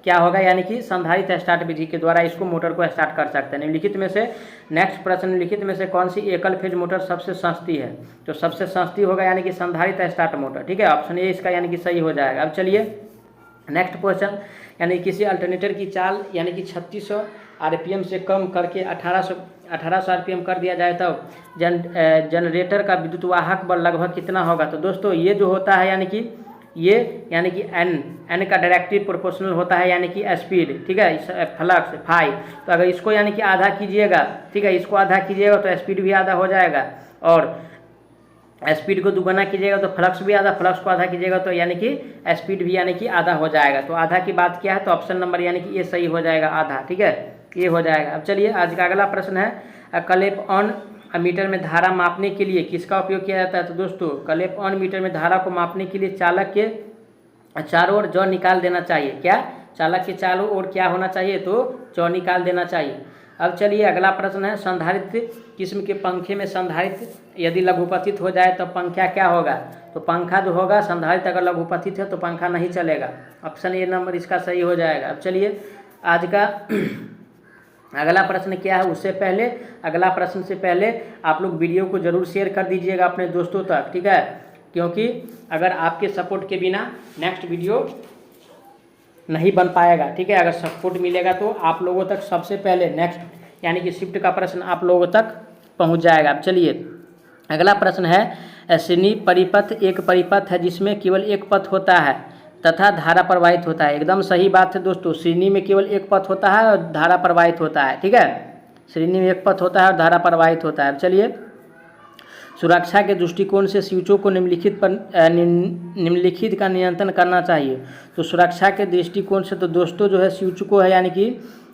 क्या होगा, यानी कि संधारित स्टार्ट विधि के द्वारा इसको मोटर को स्टार्ट कर सकते हैं। निम्नलिखित में से, नेक्स्ट प्रश्न, निम्नलिखित में से कौन सी एकल फेज मोटर सबसे सस्ती है? तो सबसे सस्ती होगा यानी कि संधारित स्टार्ट मोटर। ठीक है, ऑप्शन ए इसका यानी कि सही हो जाएगा। अब चलिए, नेक्स्ट क्वेश्चन, यानी किसी अल्टरनेटर की चाल यानी कि 3600 आरपीएम से कम करके 1800 आरपीएम कर दिया जाए, तब जनरेटर का विद्युत वाहक बल लगभग कितना होगा? तो दोस्तों ये जो होता है यानी कि एन का डायरेक्टिव प्रोपोर्शनल होता है यानी कि स्पीड। ठीक है, फ्लक्स फाई, तो अगर इसको यानी कि आधा कीजिएगा, ठीक है, इसको आधा कीजिएगा तो स्पीड भी आधा हो जाएगा, और स्पीड को दुगना कीजिएगा तो फ्लक्स भी आधा, फ्लक्स को आधा कीजिएगा तो यानी कि स्पीड भी यानी कि आधा हो जाएगा। तो आधा की बात किया है, तो ऑप्शन नंबर यानी कि ये सही हो जाएगा, आधा। ठीक है, ये हो जाएगा। अब चलिए, आज का अगला प्रश्न है, क्लैंप ऑन मीटर में धारा मापने के लिए किसका उपयोग किया जाता है? तो दोस्तों क्लैंप ऑन मीटर में धारा को मापने के लिए चालक के चारों ओर जौ निकाल देना चाहिए। क्या? चालक के चारों ओर क्या होना चाहिए? तो जौ निकाल देना चाहिए। अब चलिए, अगला प्रश्न है, संधारित्र किस्म के पंखे में संधारित्र यदि लघुपतित हो जाए तो पंखा क्या होगा? तो पंखा जो होगा, संधारित्र अगर लघुपतित है तो पंखा नहीं चलेगा। ऑप्शन ए नंबर इसका सही हो जाएगा। अब चलिए, आज का अगला प्रश्न क्या है, उससे पहले, अगला प्रश्न से पहले आप लोग वीडियो को जरूर शेयर कर दीजिएगा अपने दोस्तों तक। ठीक है, क्योंकि अगर आपके सपोर्ट के बिना नेक्स्ट वीडियो नहीं बन पाएगा। ठीक है, अगर सपोर्ट मिलेगा तो आप लोगों तक सबसे पहले नेक्स्ट यानी कि शिफ्ट का प्रश्न आप लोगों तक पहुंच जाएगा। अब चलिए, अगला प्रश्न है, श्रेणी परिपथ एक परिपथ है जिसमें केवल एक पथ होता है तथा धारा प्रवाहित होता है। एकदम सही बात है दोस्तों, श्रेणी में केवल एक पथ होता है और धारा प्रवाहित होता है। ठीक है, श्रेणी में एक पथ होता है और धारा प्रवाहित होता है। अब चलिए, सुरक्षा के दृष्टिकोण से स्विचों को निम्नलिखित का नियंत्रण करना चाहिए। तो सुरक्षा के दृष्टिकोण से तो दोस्तों जो है स्विच को है यानी कि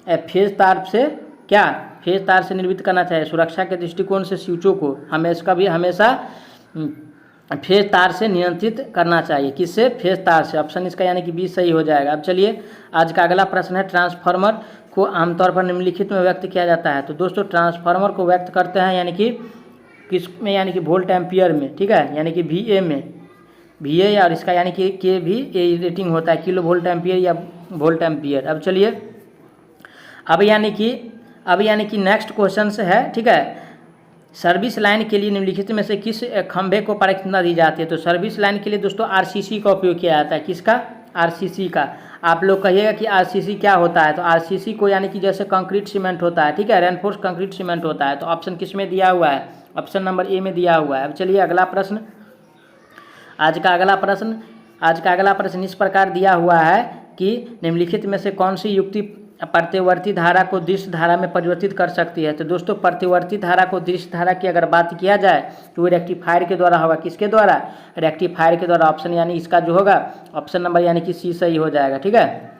फेज तार से क्या, फेज तार से निर्मित करना चाहिए। सुरक्षा के दृष्टिकोण से स्विचों को हमेशा फेज तार से नियंत्रित करना चाहिए। किससे? फेज तार से। ऑप्शन इसका यानी कि 20 सही हो जाएगा। अब चलिए, आज का अगला प्रश्न है, ट्रांसफार्मर को आमतौर पर निम्नलिखित में व्यक्त किया जाता है। तो दोस्तों ट्रांसफार्मर को व्यक्त करते हैं यानी कि किस में, यानी कि वोल्ट एम्पियर में। ठीक है, यानी कि VA में, VA, और इसका यानी कि के भी ए रेटिंग होता है, किलो वोल्ट एम्पियर या वोल्ट एम्पियर। अब चलिए, अब यानी कि नेक्स्ट क्वेश्चन से है। ठीक है, सर्विस लाइन के लिए निम्नलिखित में से किस खंभे को पारगम्यता दी जाती है? तो सर्विस लाइन के लिए दोस्तों RCC का उपयोग किया जाता है। किसका? RCC का। आप लोग कहिएगा कि RCC क्या होता है? तो RCC को यानी कि जैसे कंक्रीट सीमेंट होता है, ठीक है, रेनफोर्स कंक्रीट सीमेंट होता है। तो ऑप्शन किस में दिया हुआ है? ऑप्शन नंबर ए में दिया हुआ है। अब चलिए, अगला प्रश्न, आज का अगला प्रश्न इस प्रकार दिया हुआ है कि निम्नलिखित में से कौन सी युक्ति प्रतिवर्ती धारा को दृश्य धारा में परिवर्तित कर सकती है? तो दोस्तों प्रतिवर्ती धारा को दृश्य धारा की अगर बात किया जाए तो वो रेक्टिफायर के द्वारा होगा। किसके द्वारा? रेक्टिफायर के द्वारा। ऑप्शन यानी इसका जो होगा ऑप्शन नंबर यानी कि सी सही हो जाएगा। ठीक है,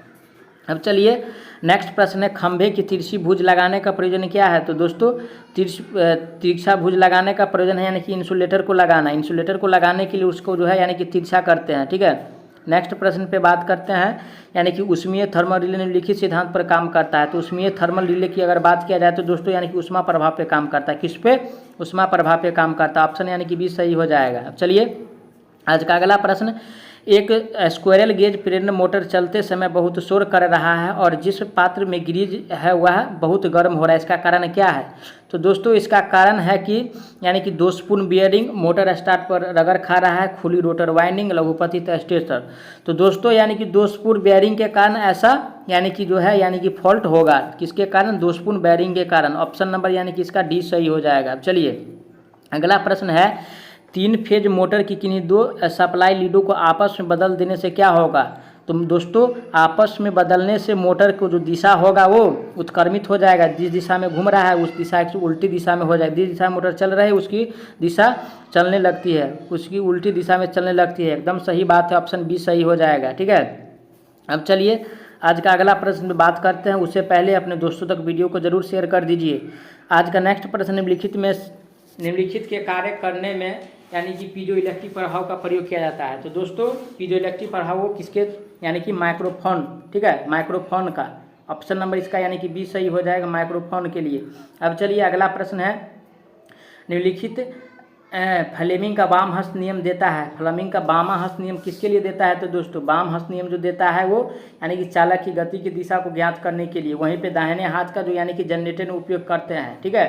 अब चलिए, नेक्स्ट प्रश्न है, खंभे की तिरछी भुज लगाने का प्रयोजन क्या है? तो दोस्तों तिरछा भुज लगाने का प्रयोजन है यानी कि इंसुलेटर को लगाना। इंसुलेटर को लगाने के लिए उसको जो है यानी कि तिरछा करते हैं। ठीक है, नेक्स्ट प्रश्न पे बात करते हैं, यानी कि ऊष्मीय थर्मल रिले निम्नलिखित सिद्धांत पर काम करता है। तो ऊष्मीय थर्मल रिले की अगर बात किया जाए तो दोस्तों यानी कि ऊष्मा प्रभाव पे काम करता है। किस पे? ऊष्मा प्रभाव पे काम करता है। ऑप्शन यानी कि 20 सही हो जाएगा। अब चलिए, आज का अगला प्रश्न, एक स्क्विरल गेज प्रेरण मोटर चलते समय बहुत शोर कर रहा है और जिस पात्र में ग्रीज है वह बहुत गर्म हो रहा है, इसका कारण क्या है? तो दोस्तों इसका कारण है कि यानी कि दोषपूर्ण बियरिंग, मोटर स्टार्ट पर रगड़ खा रहा है, खुली रोटर वाइंडिंग, लघुपतित स्टेटर। तो दोस्तों यानी कि दोषपूर्ण बेयरिंग के कारण ऐसा यानी कि जो है यानी कि फॉल्ट होगा, किसके कारण? दोषपूर्ण बेयरिंग के कारण। ऑप्शन नंबर यानी कि इसका डी सही हो जाएगा। चलिए अगला प्रश्न है, 3 फेज मोटर की किन्हीं 2 सप्लाई लीडों को आपस में बदल देने से क्या होगा? तो दोस्तों आपस में बदलने से मोटर को जो दिशा होगा वो उत्क्रमित हो जाएगा, जिस दिशा में घूम रहा है उस दिशा की उल्टी दिशा में हो जाएगा। जिस दिशा में मोटर चल रही है उसकी दिशा चलने लगती है, उसकी उल्टी दिशा में चलने लगती है। एकदम सही बात है, ऑप्शन बी सही हो जाएगा। ठीक है, अब चलिए आज का अगला प्रश्न बात करते हैं। उससे पहले अपने दोस्तों तक वीडियो को जरूर शेयर कर दीजिए। आज का नेक्स्ट प्रश्न, निम्नलिखित के कार्य करने में यानी कि पीजो इलेक्ट्रिक प्रभाव का प्रयोग किया जाता है। तो दोस्तों पीजो इलेक्ट्रिक प्रभाव वो किसके, यानी कि माइक्रोफोन। ठीक है, माइक्रोफोन का। ऑप्शन नंबर इसका यानी कि बी सही हो जाएगा, माइक्रोफोन के लिए। अब चलिए अगला प्रश्न है, निम्नलिखित फ्लेमिंग का वाम हस्त नियम देता है। फ्लेमिंग का बामा हस्त नियम किसके लिए देता है? तो दोस्तों वाम हस्त नियम जो देता है वो यानी कि चालक की गति की दिशा को ज्ञात करने के लिए। वहीं पे दाहिने हाथ का जो यानी कि जनरेटर में उपयोग करते हैं। ठीक है,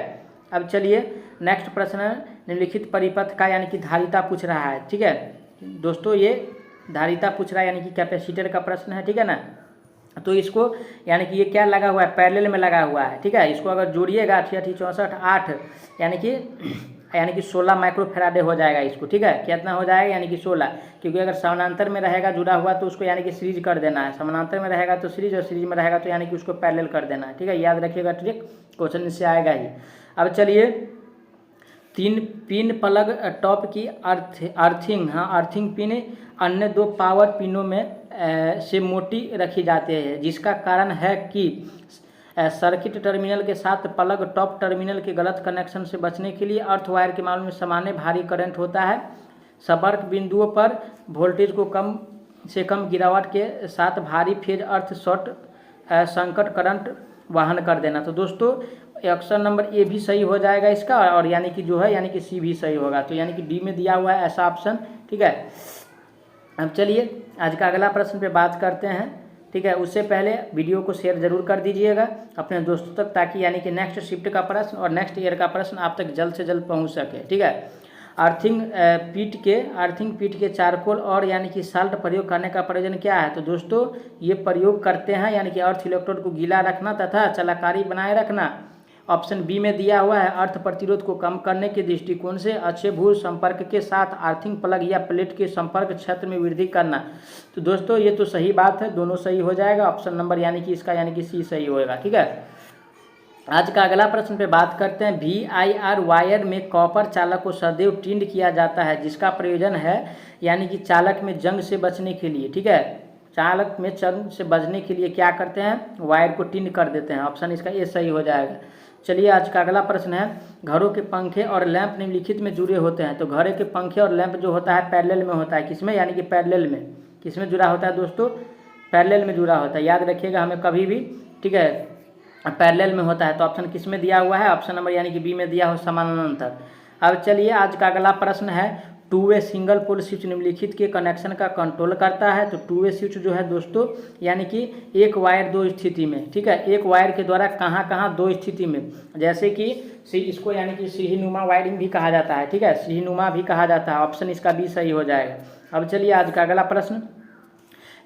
अब चलिए नेक्स्ट प्रश्न है, निम्नलिखित परिपथ का यानी कि धारिता पूछ रहा है। ठीक है दोस्तों, ये धारिता पूछ रहा है यानी कि कैपेसिटर का प्रश्न है। ठीक है ना, तो इसको यानी कि ये क्या लगा हुआ है? पैरेलल में लगा हुआ है। ठीक है, इसको अगर जोड़िएगा 88 64 8 यानी कि 16 माइक्रोफेराडे हो जाएगा इसको। ठीक है, कितना हो जाएगा? यानी कि 16, क्योंकि अगर समानांतर में रहेगा जुड़ा हुआ तो उसको यानी कि सीरीज कर देना है। समानांतर में रहेगा तो सीरीज, और सीरीज में रहेगा तो यानी कि उसको पैरेलल कर देना है। ठीक है, याद रखिएगा ट्रिक, क्वेश्चन इससे आएगा ही। अब चलिए 3 पिन प्लग टॉप की अर्थिंग पिन अन्य 2 पावर पिनों में से मोटी रखी जाती है, जिसका कारण है कि सर्किट टर्मिनल के साथ प्लग टॉप टर्मिनल के गलत कनेक्शन से बचने के लिए अर्थ वायर के मामले में सामान्य भारी करंट होता है। संपर्क बिंदुओं पर वोल्टेज को कम से कम गिरावट के साथ भारी फेज अर्थ शॉर्ट संकट करंट वहन कर देना। तो दोस्तों ऑप्शन नंबर ए भी सही हो जाएगा इसका, और यानी कि जो है यानी कि सी भी सही होगा। तो यानी कि डी में दिया हुआ है ऐसा ऑप्शन। ठीक है, अब चलिए आज का अगला प्रश्न पे बात करते हैं। ठीक है, उससे पहले वीडियो को शेयर जरूर कर दीजिएगा अपने दोस्तों तक, ताकि यानी कि नेक्स्ट शिफ्ट का प्रश्न और नेक्स्ट ईयर का प्रश्न आप तक जल्द से जल्द पहुंच सके। ठीक है, अर्थिंग पीठ के चारकोल और यानी कि साल्ट प्रयोग करने का प्रयोजन क्या है? तो दोस्तों ये प्रयोग करते हैं यानी कि अर्थ इलेक्ट्रोड को गीला रखना तथा चलाकारी बनाए रखना। ऑप्शन बी में दिया हुआ है, अर्थ प्रतिरोध को कम करने के दृष्टिकोण से अच्छे भू संपर्क के साथ अर्थिंग प्लग या प्लेट के संपर्क क्षेत्र में वृद्धि करना। तो दोस्तों ये तो सही बात है, दोनों सही हो जाएगा। ऑप्शन नंबर यानी कि इसका यानी कि सी सही होएगा। ठीक है, आज का अगला प्रश्न पे बात करते हैं। VIR वायर में कॉपर चालक को सदैव टिंड किया जाता है, जिसका प्रयोजन है यानी कि चालक में जंग से बचने के लिए। ठीक है, चालक में जंग से बचने के लिए क्या करते हैं? वायर को टिंड कर देते हैं। ऑप्शन इसका ए सही हो जाएगा। चलिए आज का अगला प्रश्न है, घरों के पंखे और लैंप निम्नलिखित में जुड़े होते हैं। तो घरों के पंखे और लैंप जो होता है पैरेलल में होता है, किसमें? यानी कि पैरेलल में। किसमें जुड़ा होता है दोस्तों? पैरेलल में जुड़ा होता है, याद रखिएगा हमें कभी भी। ठीक है, पैरेलल में होता है। तो ऑप्शन किस में दिया हुआ है? ऑप्शन नंबर यानी कि बी में दिया हो, समानांतर। अब चलिए आज का अगला प्रश्न है, 2 वे सिंगल पोल स्विच निम्नलिखित के कनेक्शन का कंट्रोल करता है। तो 2 वे स्विच जो है दोस्तों यानी कि एक वायर 2 स्थिति में। ठीक है, एक वायर के द्वारा कहाँ 2 स्थिति में, जैसे कि इसको यानी कि सीढ़ीनुमा वायरिंग भी कहा जाता है। ठीक है, सीढ़ीनुमा भी कहा जाता है। ऑप्शन इसका बी सही हो जाएगा। अब चलिए आज का अगला प्रश्न,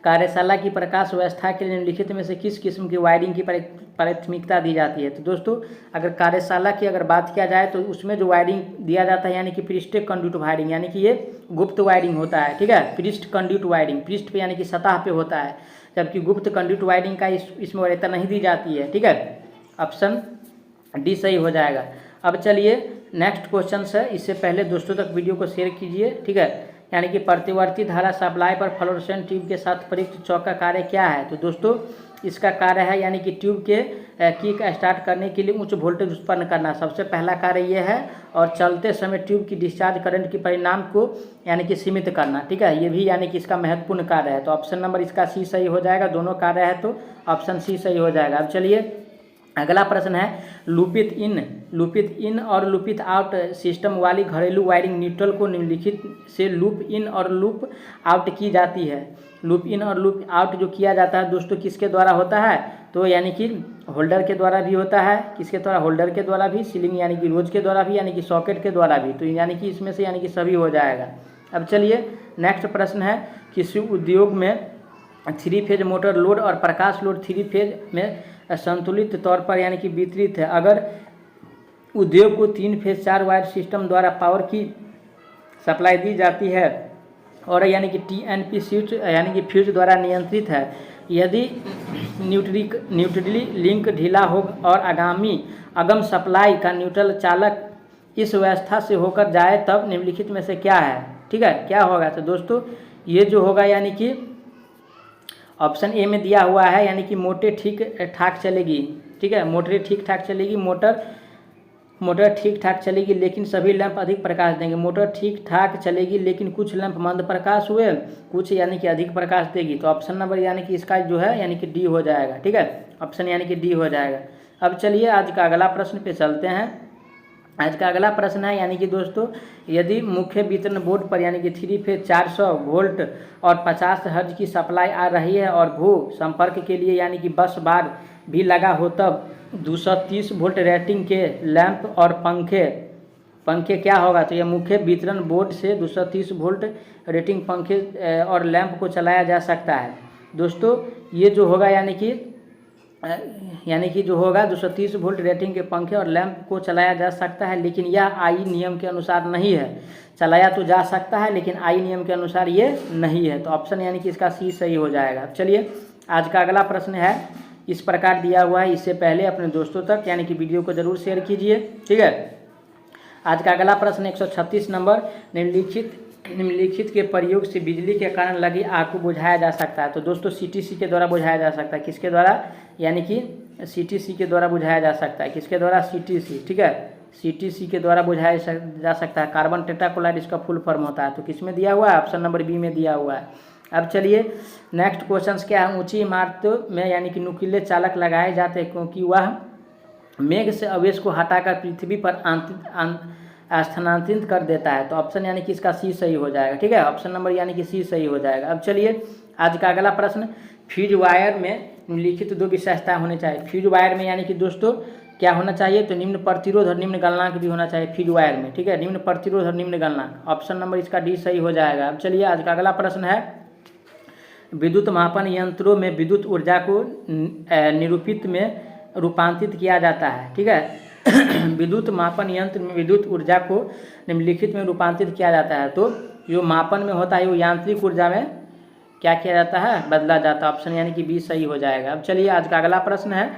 कार्यशाला की प्रकाश व्यवस्था के लिए निम्नलिखित में से किस किस्म की वायरिंग की प्राथमिकता दी जाती है? तो दोस्तों अगर कार्यशाला की अगर बात किया जाए तो उसमें जो वायरिंग दिया जाता है यानी कि पृष्ठ कंड्यूट वायरिंग, यानी कि ये गुप्त वायरिंग होता है। ठीक है, पृष्ठ कंड्यूट वायरिंग पृष्ठ पे यानी कि सतह पे होता है, जबकि गुप्त कंड्यूट वायरिंग का इसमें वरीयता नहीं दी जाती है। ठीक है, ऑप्शन डी सही हो जाएगा। अब चलिए नेक्स्ट क्वेश्चन है, इससे पहले दोस्तों तक वीडियो को शेयर कीजिए। ठीक है, यानी कि प्रतिवर्ती धारा सप्लाई पर फ्लोरोसेंट ट्यूब के साथ प्रयुक्त चौक का कार्य क्या है? तो दोस्तों इसका कार्य है यानी कि ट्यूब के किक स्टार्ट करने के लिए उच्च वोल्टेज उत्पन्न करना, सबसे पहला कार्य ये है। और चलते समय ट्यूब की डिस्चार्ज करंट के परिणाम को यानी कि सीमित करना। ठीक है, ये भी यानी कि इसका महत्वपूर्ण कार्य है। तो ऑप्शन नंबर इसका सी सही हो जाएगा, दोनों कार्य है तो ऑप्शन सी सही हो जाएगा। अब चलिए अगला प्रश्न है लूपित इन और लूपित आउट सिस्टम वाली घरेलू वायरिंग न्यूट्रल को निम्नलिखित से लूप इन और लूप आउट की जाती है। लूप इन और लूप आउट जो किया जाता है दोस्तों किसके द्वारा होता है, तो यानी कि होल्डर के द्वारा भी होता है। किसके द्वारा, होल्डर के द्वारा भी, सीलिंग यानी कि रोज के द्वारा भी, यानी कि सॉकेट के द्वारा भी। तो यानी कि इसमें से यानी कि सभी हो जाएगा। अब चलिए नेक्स्ट प्रश्न है, किसी उद्योग में 3 फेज मोटर लोड और प्रकाश लोड 3 फेज में संतुलित तौर पर यानी कि वितरित है। अगर उद्योग को 3 फेज 4 वायर सिस्टम द्वारा पावर की सप्लाई दी जाती है और यानी कि TNP स्विच यानी कि फ्यूज द्वारा नियंत्रित है, यदि न्यूट्रली लिंक ढीला हो और अगम सप्लाई का न्यूट्रल चालक इस व्यवस्था से होकर जाए तब निम्नलिखित में से क्या है। ठीक है, क्या होगा, तो दोस्तों ये जो होगा यानी कि ऑप्शन ए में दिया हुआ है, यानी कि मोटर ठीक ठाक चलेगी। ठीक है, मोटर ठीक ठाक चलेगी, मोटर ठीक ठाक चलेगी लेकिन सभी लैंप अधिक प्रकाश देंगे। मोटर ठीक ठाक चलेगी लेकिन कुछ लैंप मंद प्रकाश हुए, कुछ यानी कि अधिक प्रकाश देगी। तो ऑप्शन नंबर यानी कि इसका जो है यानी कि डी हो जाएगा। ठीक है, ऑप्शन यानी कि डी हो जाएगा। अब चलिए आज का अगला प्रश्न पे चलते हैं। आज का अगला प्रश्न है यानी कि दोस्तों, यदि मुख्य वितरण बोर्ड पर यानी कि 3 फेज 400 वोल्ट और 50 हर्ट्ज की सप्लाई आ रही है और भू संपर्क के लिए यानी कि बस बार भी लगा हो, तब 230 वोल्ट रेटिंग के लैंप और पंखे क्या होगा। तो यह मुख्य वितरण बोर्ड से 230 वोल्ट रेटिंग पंखे और लैंप को चलाया जा सकता है। दोस्तों ये जो होगा यानी कि जो होगा 230 वोल्ट रेटिंग के पंखे और लैंप को चलाया जा सकता है, लेकिन यह आई नियम के अनुसार नहीं है। चलाया तो जा सकता है लेकिन आई नियम के अनुसार ये नहीं है। तो ऑप्शन यानी कि इसका सी सही हो जाएगा। चलिए आज का अगला प्रश्न है, इस प्रकार दिया हुआ है। इससे पहले अपने दोस्तों तक यानी कि वीडियो को जरूर शेयर कीजिए। ठीक है, आज का अगला प्रश्न 136 नंबर, निम्नलिखित के प्रयोग से बिजली के कारण लगी आग को बुझाया जा सकता है। तो दोस्तों CTC के द्वारा बुझाया जा सकता है। किसके द्वारा, यानी कि CTC के द्वारा बुझाया जा सकता है। किसके द्वारा, CTC। ठीक है, CTC के द्वारा बुझाया जा सकता है। कार्बन टेट्राक्लोराइड इसका फुल फॉर्म होता है। तो किस में दिया हुआ है, ऑप्शन नंबर बी में दिया हुआ है। अब चलिए नेक्स्ट क्वेश्चन क्या है, ऊंची इमारतों में यानी कि नुकीले चालक लगाए जाते हैं क्योंकि वह मेघ से अवेश को हटाकर पृथ्वी पर स्थानांतरित कर देता है। तो ऑप्शन यानी कि इसका सी सही हो जाएगा। ठीक है, ऑप्शन नंबर यानी कि सी सही हो जाएगा। अब चलिए आज का अगला प्रश्न, फ्यूज वायर में निम्नलिखित 2 विशेषताएं होनी चाहिए। फ्यूज वायर में यानी कि दोस्तों क्या होना चाहिए, तो निम्न प्रतिरोध और निम्न गलनांक भी होना चाहिए फ्यूज वायर में। ठीक है, निम्न प्रतिरोध और निम्न गलनांक, ऑप्शन नंबर इसका डी सही हो जाएगा। अब चलिए आज का अगला प्रश्न है, विद्युत मापन यंत्रों में विद्युत ऊर्जा को निरूपित में रूपांतरित किया जाता है। ठीक है, विद्युत मापन यंत्र में विद्युत ऊर्जा को निम्नलिखित में रूपांतरित किया जाता है। तो जो मापन में होता है वो यांत्रिक ऊर्जा में क्या किया जाता है, बदला जाता है। ऑप्शन यानी कि बी सही हो जाएगा। अब चलिए आज का अगला प्रश्न है,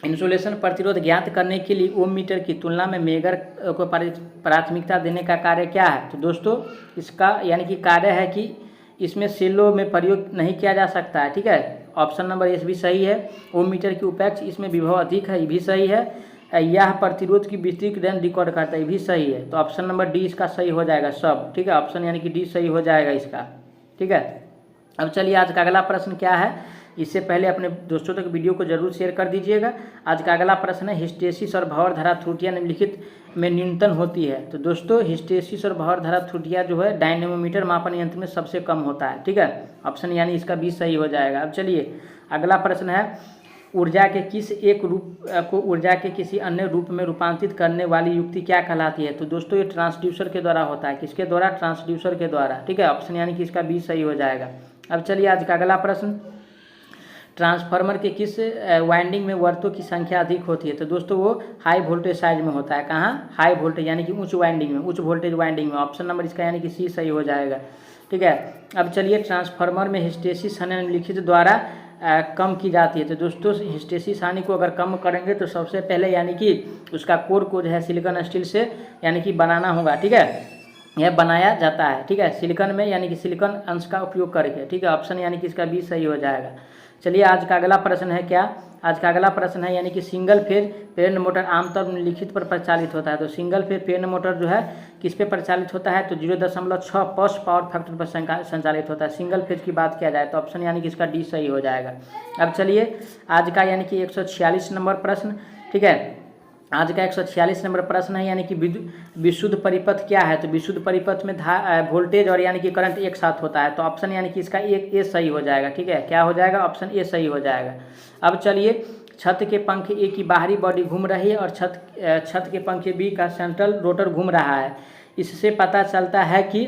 इंसुलेशन प्रतिरोध ज्ञात करने के लिए ओम मीटर की तुलना में मेगर को प्राथमिकता देने का कार्य क्या है। तो दोस्तों इसका यानी कि कार्य है कि इसमें सेलों में प्रयोग नहीं किया जा सकता है। ठीक है, ऑप्शन नंबर एस भी सही है। ओम मीटर की उपेक्ष इसमें विभव अधिक है, ये भी सही है। यह प्रतिरोध की विस्तृत रेंज रिकॉर्ड करता है, ये भी सही है। तो ऑप्शन नंबर डी इसका सही हो जाएगा सब। ठीक है, ऑप्शन यानी कि डी सही हो जाएगा इसका। ठीक है, अब चलिए आज का अगला प्रश्न क्या है, इससे पहले अपने दोस्तों तक वीडियो को जरूर शेयर कर दीजिएगा। आज का अगला प्रश्न है, हिस्टेसिस और भंवर धारा त्रुटियां निम्नलिखित में न्यूनतम होती है। तो दोस्तों हिस्टेसिस और भंवर धारा त्रुटियां जो है डायनेमोमीटर मापन यंत्र में सबसे कम होता है। ठीक है, ऑप्शन यानी इसका भी सही हो जाएगा। अब चलिए अगला प्रश्न है, ऊर्जा के किस एक रूप को ऊर्जा के किसी अन्य रूप में रूपांतरित करने वाली युक्ति क्या कहलाती है। तो दोस्तों ये ट्रांसड्यूसर के द्वारा होता है। किसके द्वारा, ट्रांसड्यूसर के द्वारा। ठीक है, ऑप्शन यानी कि इसका बी सही हो जाएगा। अब चलिए आज का अगला प्रश्न, ट्रांसफार्मर के किस वाइंडिंग में वर्तों की संख्या अधिक होती है। तो दोस्तों वो हाई वोल्टेज साइड में होता है। कहाँ, हाई वोल्टेज यानी कि उच्च वाइंडिंग में, उच्च वोल्टेज वाइंडिंग में। ऑप्शन नंबर इसका यानी कि सी सही हो जाएगा। ठीक है, अब चलिए ट्रांसफार्मर में हिस्टेसिस हानि निम्नलिखित द्वारा कम की जाती है। तो दोस्तों हिस्टेसिस हानि को अगर कम करेंगे तो सबसे पहले यानी कि उसका कोर को जो है सिलिकॉन स्टील से यानी कि बनाना होगा। ठीक है, यह बनाया जाता है। ठीक है, सिलिकॉन में यानी कि सिलिकॉन अंश का उपयोग करके। ठीक है, ऑप्शन यानी कि इसका बी सही हो जाएगा। चलिए आज का अगला प्रश्न है क्या, आज का अगला प्रश्न है यानी कि सिंगल फेज प्रेरण मोटर आमतौर में निम्नलिखित पर प्रचालित होता है। तो सिंगल फेज प्रेरण मोटर जो है किस पे प्रचालित होता है, तो 0.6 पॉश पावर फैक्टर पर संचालित होता है। सिंगल फेज की बात किया जाए तो ऑप्शन यानी कि इसका डी सही हो जाएगा। अब चलिए आज का यानी कि 146 नंबर प्रश्न, ठीक है, आज का 146 नंबर प्रश्न है यानी कि विशुद्ध परिपथ क्या है। तो विशुद्ध परिपथ में वोल्टेज और यानी कि करंट एक साथ होता है। तो ऑप्शन यानी कि इसका एक ए सही हो जाएगा, ठीक है, क्या हो जाएगा, ऑप्शन ए सही हो जाएगा। अब चलिए छत के पंखे ए की बाहरी बॉडी घूम रही है और छत के पंखे बी का सेंट्रल रोटर घूम रहा है। इससे पता चलता है कि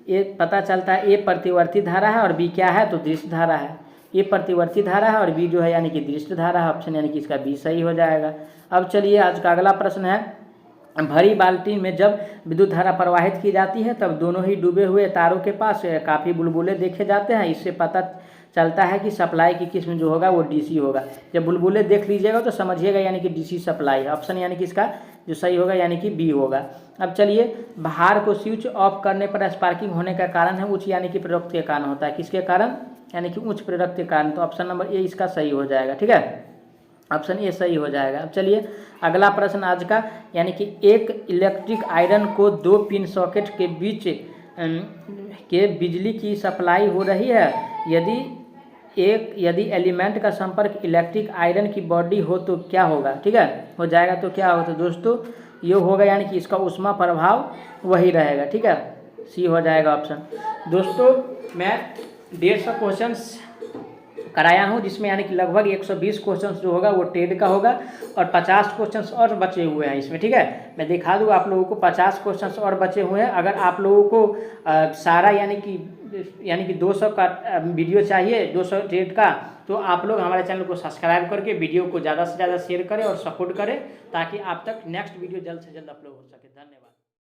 ए प्रतिवर्ती धारा है और बी क्या है, तो दृश्य धारा है। ए प्रतिवर्ती धारा है और बी जो है यानी कि दृश्य धारा है। ऑप्शन यानी कि इसका बी सही हो जाएगा। अब चलिए आज का अगला प्रश्न है, भरी बाल्टी में जब विद्युत धारा प्रवाहित की जाती है तब दोनों ही डूबे हुए तारों के पास काफ़ी बुलबुले देखे जाते हैं। इससे पता चलता है कि सप्लाई की किस्म जो होगा वो डीसी होगा। जब बुलबुले देख लीजिएगा तो समझिएगा यानी कि डीसी सप्लाई है। ऑप्शन यानी कि इसका जो सही होगा यानी कि बी होगा। अब चलिए बाहर को स्विच ऑफ करने पर स्पार्किंग होने का कारण है उच्च यानी कि प्रेरक के कारण होता है। किसके कारण, यानी कि उच्च प्रेरक के कारण। तो ऑप्शन नंबर ए इसका सही हो जाएगा, ठीक है, ऑप्शन ए सही हो जाएगा। अब चलिए अगला प्रश्न आज का, यानी कि एक इलेक्ट्रिक आयरन को 2 पिन सॉकेट के बीच के बिजली की सप्लाई हो रही है। यदि एलिमेंट का संपर्क इलेक्ट्रिक आयरन की बॉडी हो तो क्या होगा, ठीक है, हो जाएगा तो क्या होगा, तो दोस्तों ये होगा यानी कि इसका ऊष्मा प्रभाव वही रहेगा, ठीक है, सी हो जाएगा ऑप्शन। दोस्तों मैं 150 क्वेश्चंस कराया हूँ जिसमें यानी कि लगभग 120 क्वेश्चंस जो होगा वो टेड का होगा और 50 क्वेश्चंस और बचे हुए हैं इसमें, ठीक है। मैं दिखा दूँ आप लोगों को 50 क्वेश्चंस और बचे हुए हैं। अगर आप लोगों को सारा यानी कि 200 का वीडियो चाहिए, 200 टेड का, तो आप लोग हमारे चैनल को सब्सक्राइब करके वीडियो को ज़्यादा से ज़्यादा शेयर करें और सपोर्ट करें ताकि आप तक नेक्स्ट वीडियो जल्द से जल्द अपलोड हो सके। धन्यवाद।